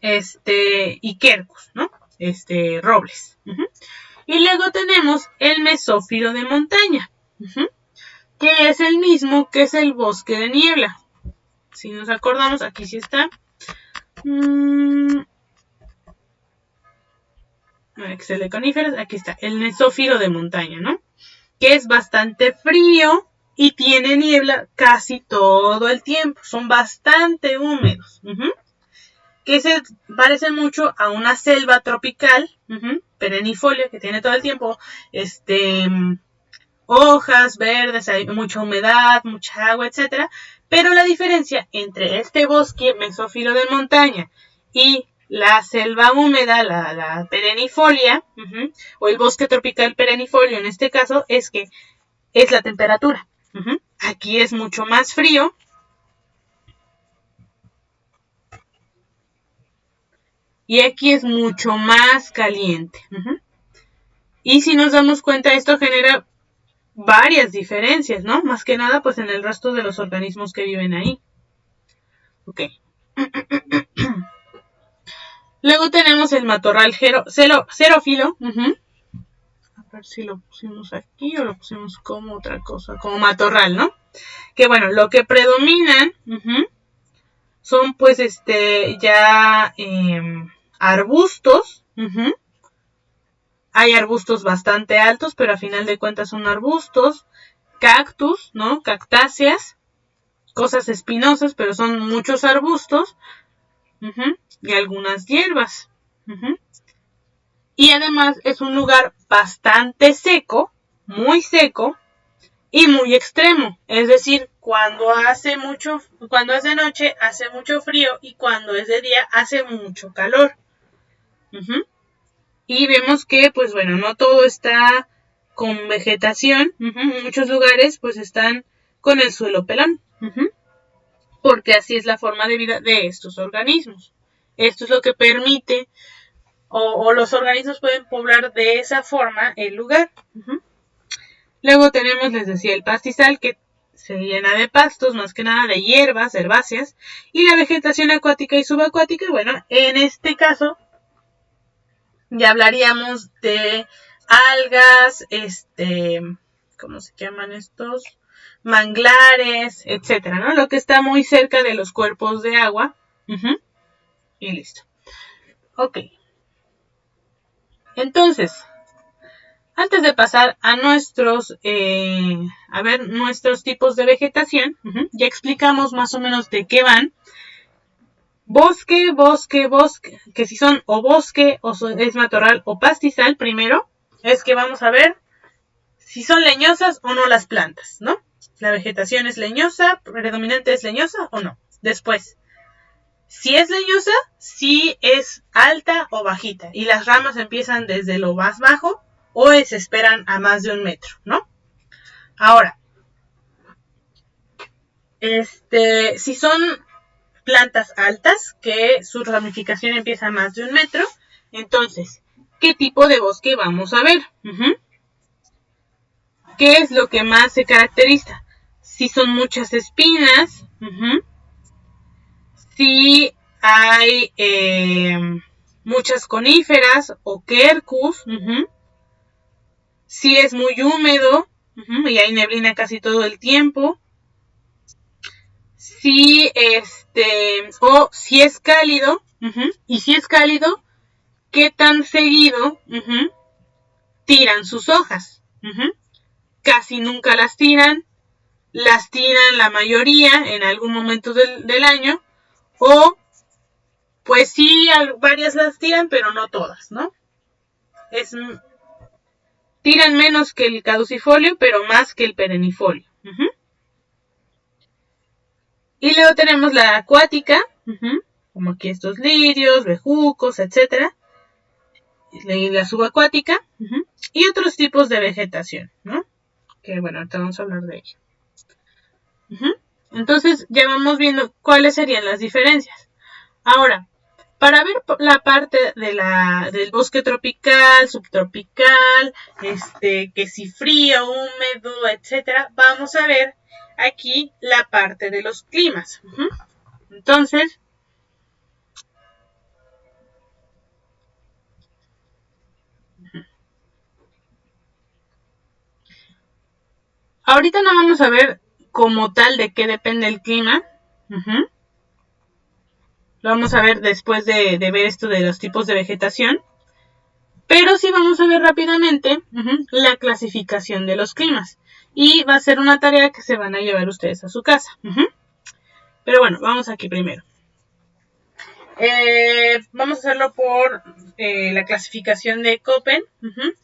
y quercus, ¿no? Robles. Y luego tenemos el mesófilo de montaña, que es el mismo que es el bosque de niebla. Si nos acordamos, aquí sí está. Excel de coníferas, aquí está, el mesófilo de montaña, ¿no? Que es bastante frío y tiene niebla casi todo el tiempo. Son bastante húmedos. Que se parecen mucho a una selva tropical, perennifolia, que tiene todo el tiempo hojas verdes, hay mucha humedad, mucha agua, etcétera. Pero la diferencia entre este bosque mesófilo de montaña y la selva húmeda, la perennifolia, o el bosque tropical perennifolio en este caso, es que es la temperatura. Aquí es mucho más frío. Y aquí es mucho más caliente. Y si nos damos cuenta, esto genera varias diferencias, ¿no? Más que nada, pues en el resto de los organismos que viven ahí. Ok. Luego tenemos el matorral xerófilo. A ver si lo pusimos aquí o lo pusimos como otra cosa, como matorral, ¿no? Que bueno, lo que predominan son pues ya arbustos. Hay arbustos bastante altos, pero a final de cuentas son arbustos. Cactus, ¿no? Cactáceas. Cosas espinosas, pero son muchos arbustos. Y algunas hierbas. Y además es un lugar bastante seco, muy seco y muy extremo. Es decir, cuando hace noche hace mucho frío y cuando es de día hace mucho calor. Y vemos que, pues bueno, no todo está con vegetación. Muchos lugares pues están con el suelo pelón. Porque así es la forma de vida de estos organismos. Esto es lo que permite o los organismos pueden poblar de esa forma el lugar. Luego tenemos, les decía, el pastizal, que se llena de pastos, más que nada de hierbas, herbáceas, y la vegetación acuática y subacuática. Bueno, en este caso ya hablaríamos de algas, ¿cómo se llaman estos? Manglares, etcétera, ¿no? Lo que está muy cerca de los cuerpos de agua. Y listo. Ok. Entonces, antes de pasar a nuestros tipos de vegetación, ya explicamos más o menos de qué van. Bosque, que si son o bosque, o es matorral o pastizal, primero, es que vamos a ver si son leñosas o no las plantas, ¿no? La vegetación es leñosa, predominante es leñosa o no. Después, si es leñosa, si es alta o bajita. Y las ramas empiezan desde lo más bajo o se esperan a más de 1 metro, ¿no? Ahora, si son plantas altas, que su ramificación empieza a más de 1 metro, entonces, ¿qué tipo de bosque vamos a ver? ¿Qué es lo que más se caracteriza? Si son muchas espinas, si hay muchas coníferas o quercus, si es muy húmedo y hay neblina casi todo el tiempo, si o si es cálido, y si es cálido, ¿qué tan seguido tiran sus hojas? Casi nunca las tiran la mayoría en algún momento del año, o pues sí, varias las tiran, pero no todas, ¿no? Tiran menos que el caducifolio, pero más que el perennifolio. Y luego tenemos la acuática, como aquí estos lirios, bejucos, etc. Y la subacuática, y otros tipos de vegetación, ¿no? Que bueno, ahorita vamos a hablar de ello. Entonces ya vamos viendo cuáles serían las diferencias. Ahora, para ver la parte del bosque tropical, subtropical, que si frío, húmedo, etc., vamos a ver aquí la parte de los climas. Entonces, ahorita no vamos a ver como tal de qué depende el clima. Lo vamos a ver después de ver esto de los tipos de vegetación. Pero sí vamos a ver rápidamente la clasificación de los climas. Y va a ser una tarea que se van a llevar ustedes a su casa. Pero bueno, vamos aquí primero. Vamos a hacerlo por la clasificación de Köppen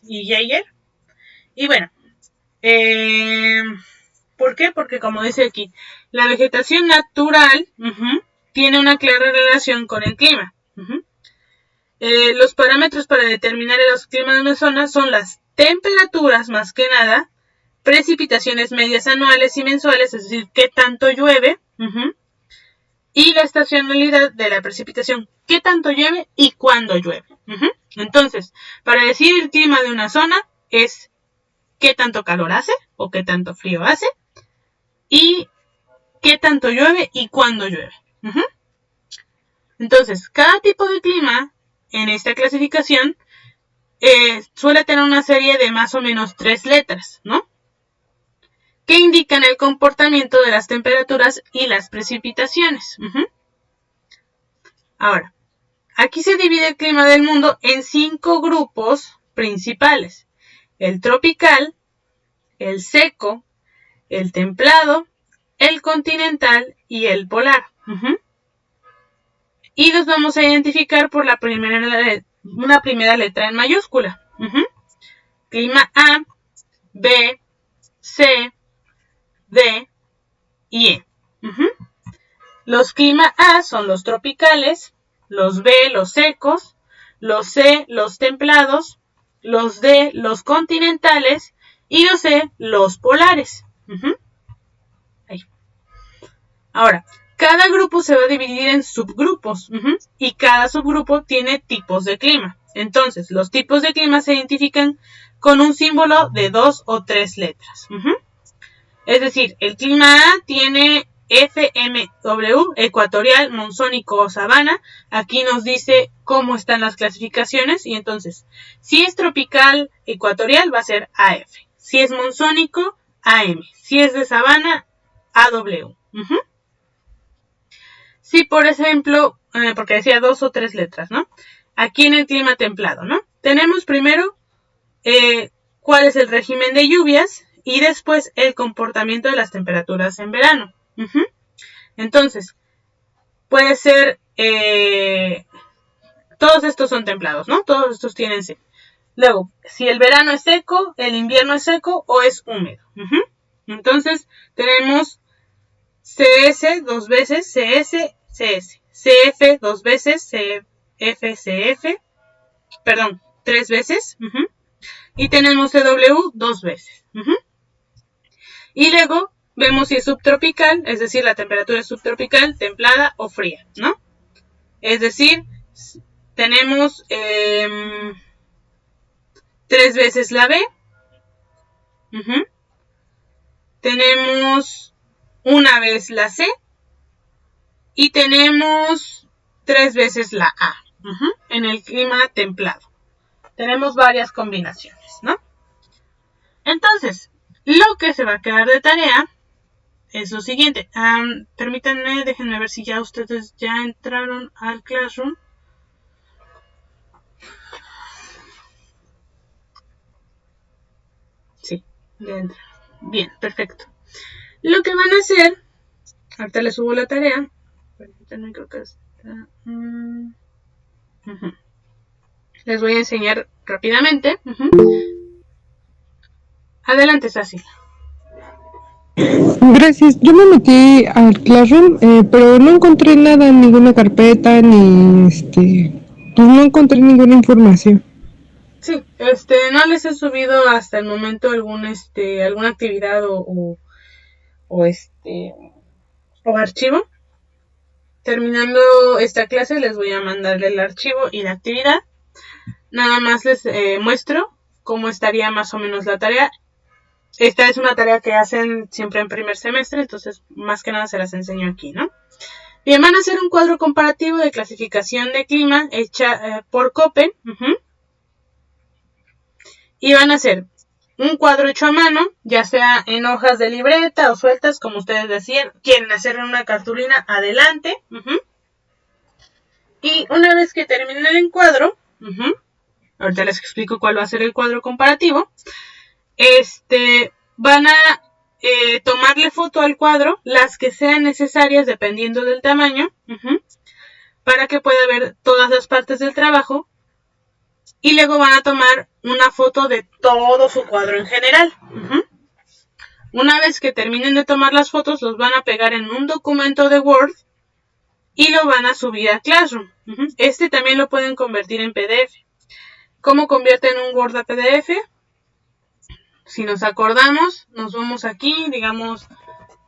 y Jaeger. Y bueno, ¿por qué? Porque como dice aquí, la vegetación natural tiene una clara relación con el clima. Los parámetros para determinar los climas de una zona son las temperaturas, más que nada, precipitaciones medias anuales y mensuales, es decir, qué tanto llueve, y la estacionalidad de la precipitación, qué tanto llueve y cuándo llueve. Entonces, para decir el clima de una zona es qué tanto calor hace o qué tanto frío hace y qué tanto llueve y cuándo llueve. Entonces, cada tipo de clima en esta clasificación suele tener una serie de más o menos 3 letras, ¿no? Que indican el comportamiento de las temperaturas y las precipitaciones. Ahora, aquí se divide el clima del mundo en 5 grupos principales: el tropical, el seco, el templado, el continental y el polar. Y los vamos a identificar por una primera letra en mayúscula. Clima A, B, C, D y E. Los clima A son los tropicales, los B, los secos, los C, los templados, los D, los continentales y los E, los polares. Ahí. Ahora, cada grupo se va a dividir en subgrupos y cada subgrupo tiene tipos de clima. Entonces, los tipos de clima se identifican con un símbolo de 2 o 3 letras. Es decir, el clima A tiene FMW, ecuatorial, monzónico o sabana. Aquí nos dice cómo están las clasificaciones y entonces, si es tropical ecuatorial va a ser AF. Si es monzónico, AM. Si es de sabana, AW. Si, por ejemplo, porque decía 2 o 3 letras, ¿no? Aquí en el clima templado, ¿no? Tenemos primero cuál es el régimen de lluvias y después el comportamiento de las temperaturas en verano. Entonces, puede ser, todos estos son templados, ¿no? Todos estos tienen C. Luego, si el verano es seco, el invierno es seco o es húmedo. Entonces, tenemos CS 2 veces, CS, CS, CF 2 veces, CF, CF, perdón, 3 veces, y tenemos CW 2 veces. Y luego vemos si es subtropical, es decir, la temperatura es subtropical, templada o fría, ¿no? Es decir, tenemos 3 veces la B, tenemos una vez la C y tenemos 3 veces la A en el clima templado. Tenemos varias combinaciones, ¿no? Entonces, lo que se va a quedar de tarea es lo siguiente. Permítanme, déjenme ver si ya ustedes ya entraron al Classroom. Sí, ya entraron. Bien, perfecto. Lo que van a hacer, ahorita les subo la tarea. Permítanme, creo que está. Les voy a enseñar rápidamente. Adelante, Sassy. Gracias. Yo me metí al Classroom, pero no encontré nada, ninguna carpeta, ni pues no encontré ninguna información. Sí, no les he subido hasta el momento alguna actividad o archivo. Terminando esta clase les voy a mandarle el archivo y la actividad. Nada más les muestro cómo estaría más o menos la tarea. Esta es una tarea que hacen siempre en primer semestre, entonces más que nada se las enseño aquí, ¿no? Bien, van a hacer un cuadro comparativo de clasificación de clima hecha por Köppen. Y van a hacer un cuadro hecho a mano, ya sea en hojas de libreta o sueltas, como ustedes decían. Quieren hacer una cartulina, adelante. Y una vez que terminen el cuadro, ahorita les explico cuál va a ser el cuadro comparativo. Van a tomarle foto al cuadro, las que sean necesarias dependiendo del tamaño, para que pueda ver todas las partes del trabajo. Y luego van a tomar una foto de todo su cuadro en general. Una vez que terminen de tomar las fotos, los van a pegar en un documento de Word y lo van a subir a Classroom. También lo pueden convertir en PDF. ¿Cómo convierten un Word a PDF? Si nos acordamos, nos vamos aquí, digamos,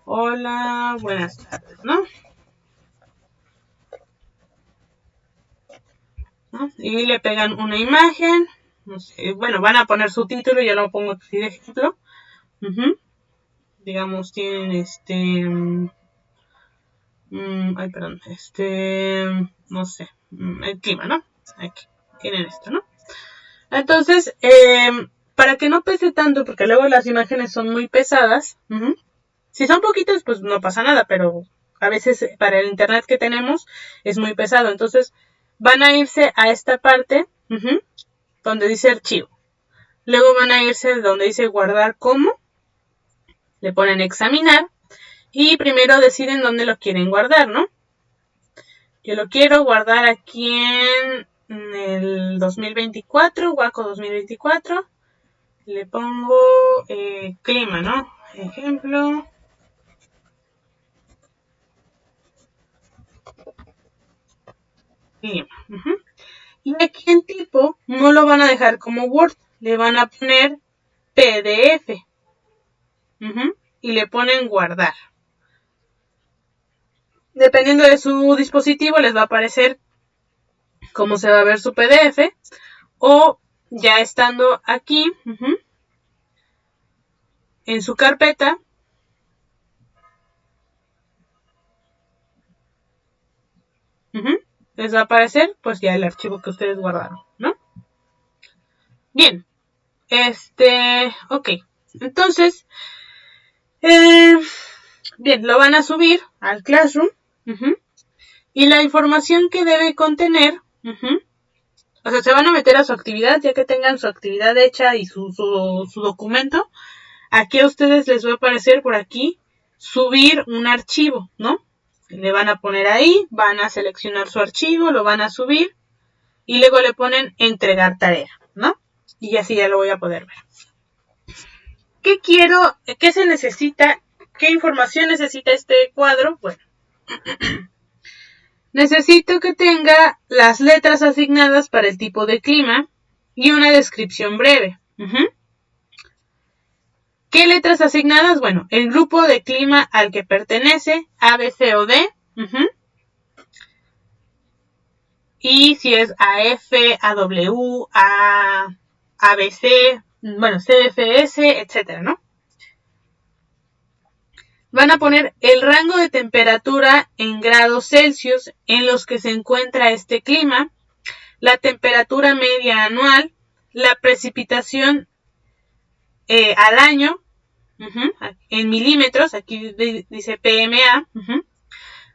hola, buenas tardes, ¿no? Y le pegan una imagen, no sé, bueno, van a poner su título, yo lo pongo aquí de ejemplo. Digamos, tienen no sé, el clima, ¿no? Aquí, tienen esto, ¿no? Entonces, para que no pese tanto, porque luego las imágenes son muy pesadas, si son poquitas, pues no pasa nada, pero a veces para el internet que tenemos es muy pesado, entonces van a irse a esta parte donde dice archivo. Luego van a irse donde dice guardar como. Le ponen examinar. Y primero deciden dónde lo quieren guardar, ¿no? Yo lo quiero guardar aquí en el 2024, Waco 2024. Le pongo clima, ¿no? Ejemplo. Clima. Y aquí en tipo no lo van a dejar como Word, le van a poner PDF. Y le ponen guardar. Dependiendo de su dispositivo les va a aparecer cómo se va a ver su PDF. O ya estando aquí en su carpeta, les va a aparecer pues ya el archivo que ustedes guardaron, ¿no? Bien, ok, entonces bien, lo van a subir al Classroom y la información que debe contener, o sea, se van a meter a su actividad ya que tengan su actividad hecha y su documento. Aquí a ustedes les va a aparecer por aquí subir un archivo, ¿no? Le van a poner ahí, van a seleccionar su archivo, lo van a subir y luego le ponen entregar tarea, ¿no? Y así ya lo voy a poder ver. ¿Qué se necesita ¿Qué información necesita este cuadro? Bueno, necesito que tenga las letras asignadas para el tipo de clima y una descripción breve. ¿Qué letras asignadas? Bueno, el grupo de clima al que pertenece, A, B, C o D. Y si es AF, AW, ABC, bueno, CFS, etcétera, ¿no? Van a poner el rango de temperatura en grados Celsius en los que se encuentra este clima, la temperatura media anual, la precipitación al año, en milímetros, aquí dice PMA,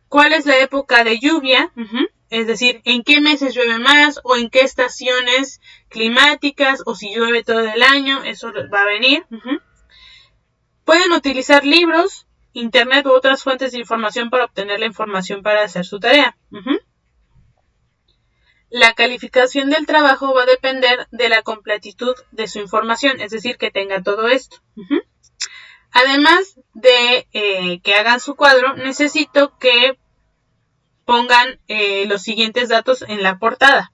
cuál es la época de lluvia, es decir, en qué meses llueve más o en qué estaciones climáticas o si llueve todo el año, eso va a venir. Pueden utilizar libros, internet u otras fuentes de información para obtener la información para hacer su tarea. La calificación del trabajo va a depender de la completitud de su información, es decir, que tenga todo esto. Además de que hagan su cuadro, necesito que pongan los siguientes datos en la portada.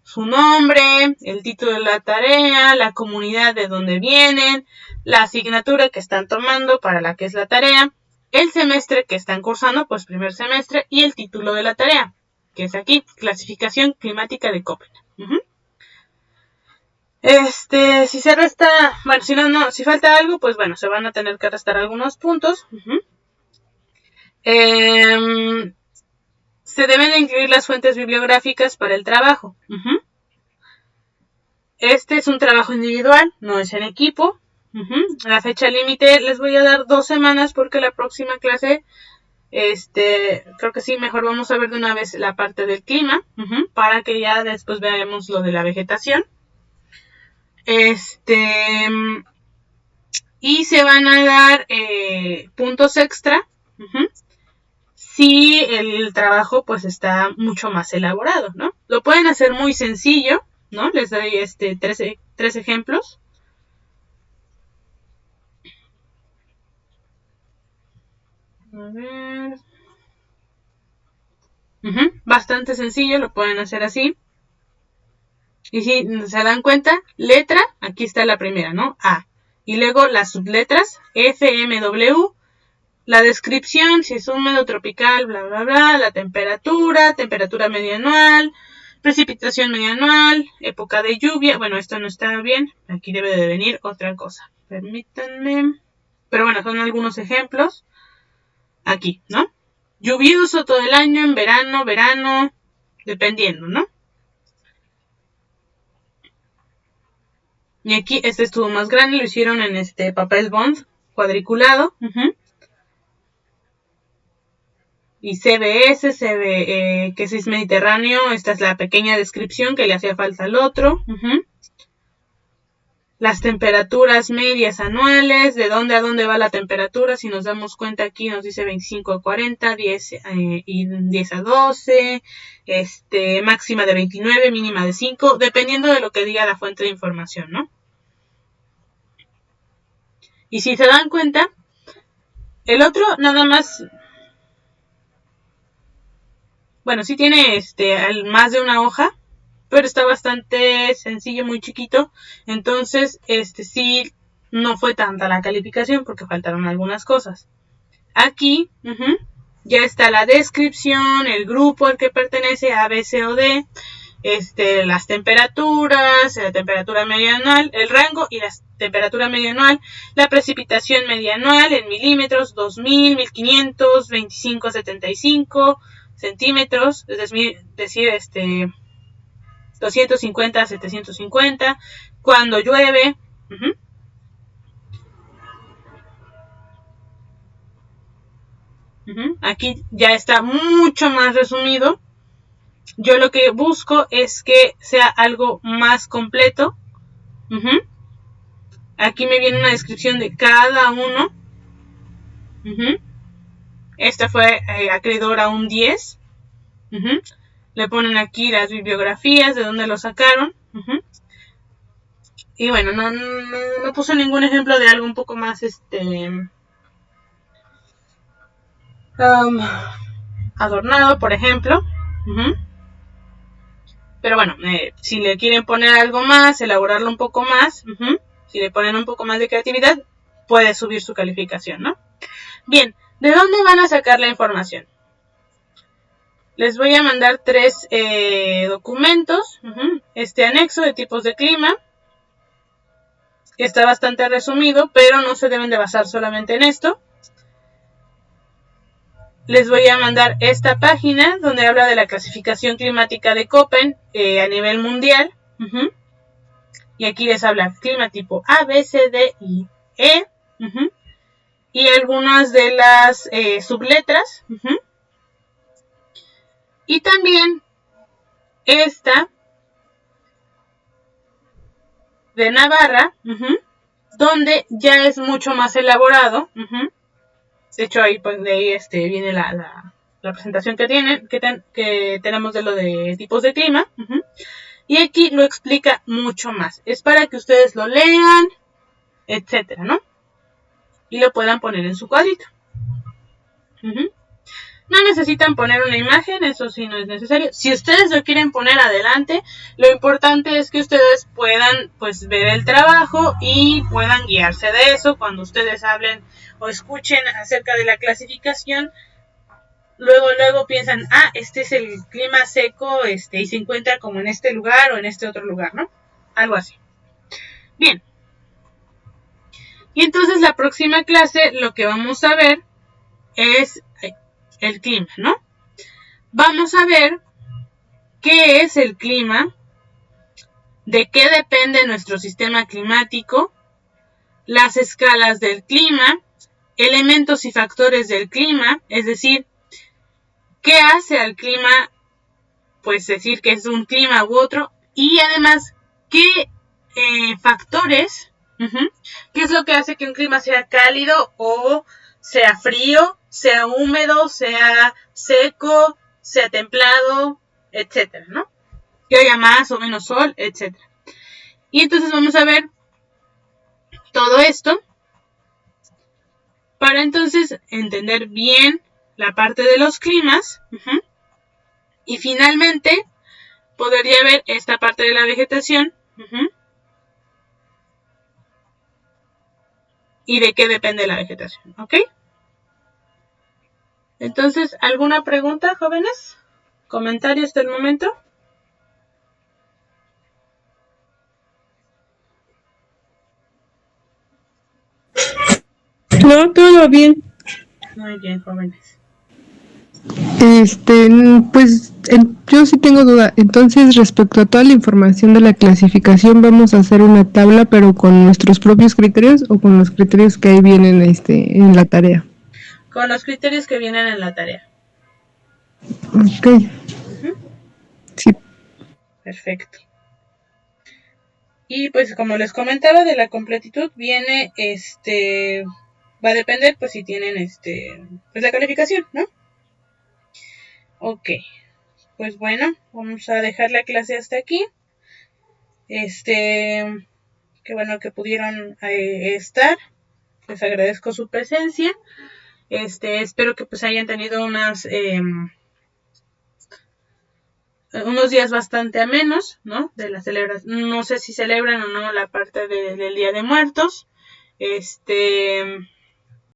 Su nombre, el título de la tarea, la comunidad de donde vienen, la asignatura que están tomando para la que es la tarea, el semestre que están cursando, pues primer semestre, y el título de la tarea, que es aquí, clasificación climática de Köppen. Si se resta, bueno, si falta algo, pues bueno, se van a tener que restar algunos puntos. Se deben de incluir las fuentes bibliográficas para el trabajo. Este es un trabajo individual, no es en equipo. La fecha límite les voy a dar 2 semanas porque la próxima clase, creo que sí, mejor vamos a ver de una vez la parte del clima, para que ya después veamos lo de la vegetación. Y se van a dar puntos extra si el trabajo pues está mucho más elaborado, ¿no? Lo pueden hacer muy sencillo, ¿no? Les doy 3 ejemplos. A ver. Bastante sencillo, lo pueden hacer así. Y si se dan cuenta, letra, aquí está la primera, ¿no? A. Y luego las subletras, F, M, W. La descripción, si es húmedo, tropical, bla, bla, bla. La temperatura media anual, precipitación media anual, época de lluvia. Bueno, esto no está bien. Aquí debe de venir otra cosa. Permítanme. Pero bueno, son algunos ejemplos. Aquí, ¿no? Lluvioso todo el año, en verano, dependiendo, ¿no? Y aquí este estuvo más grande, lo hicieron en papel bond cuadriculado. Y CBS, que es Mediterráneo, esta es la pequeña descripción que le hacía falta al otro. Las temperaturas medias anuales, de dónde a dónde va la temperatura, si nos damos cuenta aquí nos dice 25 a 40, 10 y 10 a 12, máxima de 29, mínima de 5, dependiendo de lo que diga la fuente de información, ¿no? Y si se dan cuenta, el otro nada más, bueno, sí tiene más de una hoja, pero está bastante sencillo, muy chiquito. Entonces, sí, no fue tanta la calificación porque faltaron algunas cosas. Aquí, ya está la descripción, el grupo al que pertenece, A, B, C o D, las temperaturas, la temperatura media anual, el rango y la temperatura media anual, la precipitación media anual en milímetros, 2000, 1500, 25 a 75 centímetros, es decir, 250 a 750, cuando llueve. Aquí ya está mucho más resumido. Yo lo que busco es que sea algo más completo. Aquí me viene una descripción de cada uno. Esta fue acreedor a un 10. Le ponen aquí las bibliografías, de dónde lo sacaron. Y bueno, no puso ningún ejemplo de algo un poco más adornado, por ejemplo. Pero bueno, si le quieren poner algo más, elaborarlo un poco más, si le ponen un poco más de creatividad, puede subir su calificación, ¿no? Bien, ¿de dónde van a sacar la información? Les voy a mandar 3 documentos. Este anexo de tipos de clima, que está bastante resumido, pero no se deben de basar solamente en esto. Les voy a mandar esta página donde habla de la clasificación climática de Köppen a nivel mundial. Y aquí les habla clima tipo A, B, C, D y E. Y algunas de las subletras. Y también esta de Navarra, donde ya es mucho más elaborado. De hecho, ahí, pues, de ahí viene la presentación que tenemos de lo de tipos de clima. Y aquí lo explica mucho más. Es para que ustedes lo lean, etcétera, ¿no? Y lo puedan poner en su cuadrito. No necesitan poner una imagen, eso sí no es necesario. Si ustedes lo quieren poner adelante, lo importante es que ustedes puedan, pues, ver el trabajo y puedan guiarse de eso cuando ustedes hablen o escuchen acerca de la clasificación. Luego piensan, este es el clima seco, y se encuentra como en este lugar o en este otro lugar, ¿no? Algo así. Bien. Y entonces la próxima clase lo que vamos a ver es el clima, ¿no? Vamos a ver qué es el clima, de qué depende nuestro sistema climático, las escalas del clima, elementos y factores del clima, es decir, qué hace al clima, pues decir que es un clima u otro, y además qué factores, qué es lo que hace que un clima sea cálido o sea frío, sea húmedo, sea seco, sea templado, etcétera, ¿no? Que haya más o menos sol, etcétera. Y entonces vamos a ver todo esto para entonces entender bien la parte de los climas. Y finalmente poder ya ver esta parte de la vegetación. Y de qué depende la vegetación, ¿ok? Entonces, ¿alguna pregunta, jóvenes? ¿Comentarios hasta el momento? No, todo bien. Muy bien, jóvenes. Pues yo sí tengo duda. Entonces, respecto a toda la información de la clasificación, ¿vamos a hacer una tabla, pero con nuestros propios criterios o con los criterios que ahí vienen en la tarea? Con los criterios que vienen en la tarea. Ok. Sí. Perfecto. Y pues como les comentaba, de la completitud viene, va a depender pues si tienen, pues la calificación, ¿no? Ok. Pues bueno, vamos a dejar la clase hasta aquí. Qué bueno que pudieron estar. Les agradezco su presencia. Espero que pues hayan tenido unos días bastante amenos, ¿no? De la celebración. No sé si celebran o no la parte del Día de Muertos.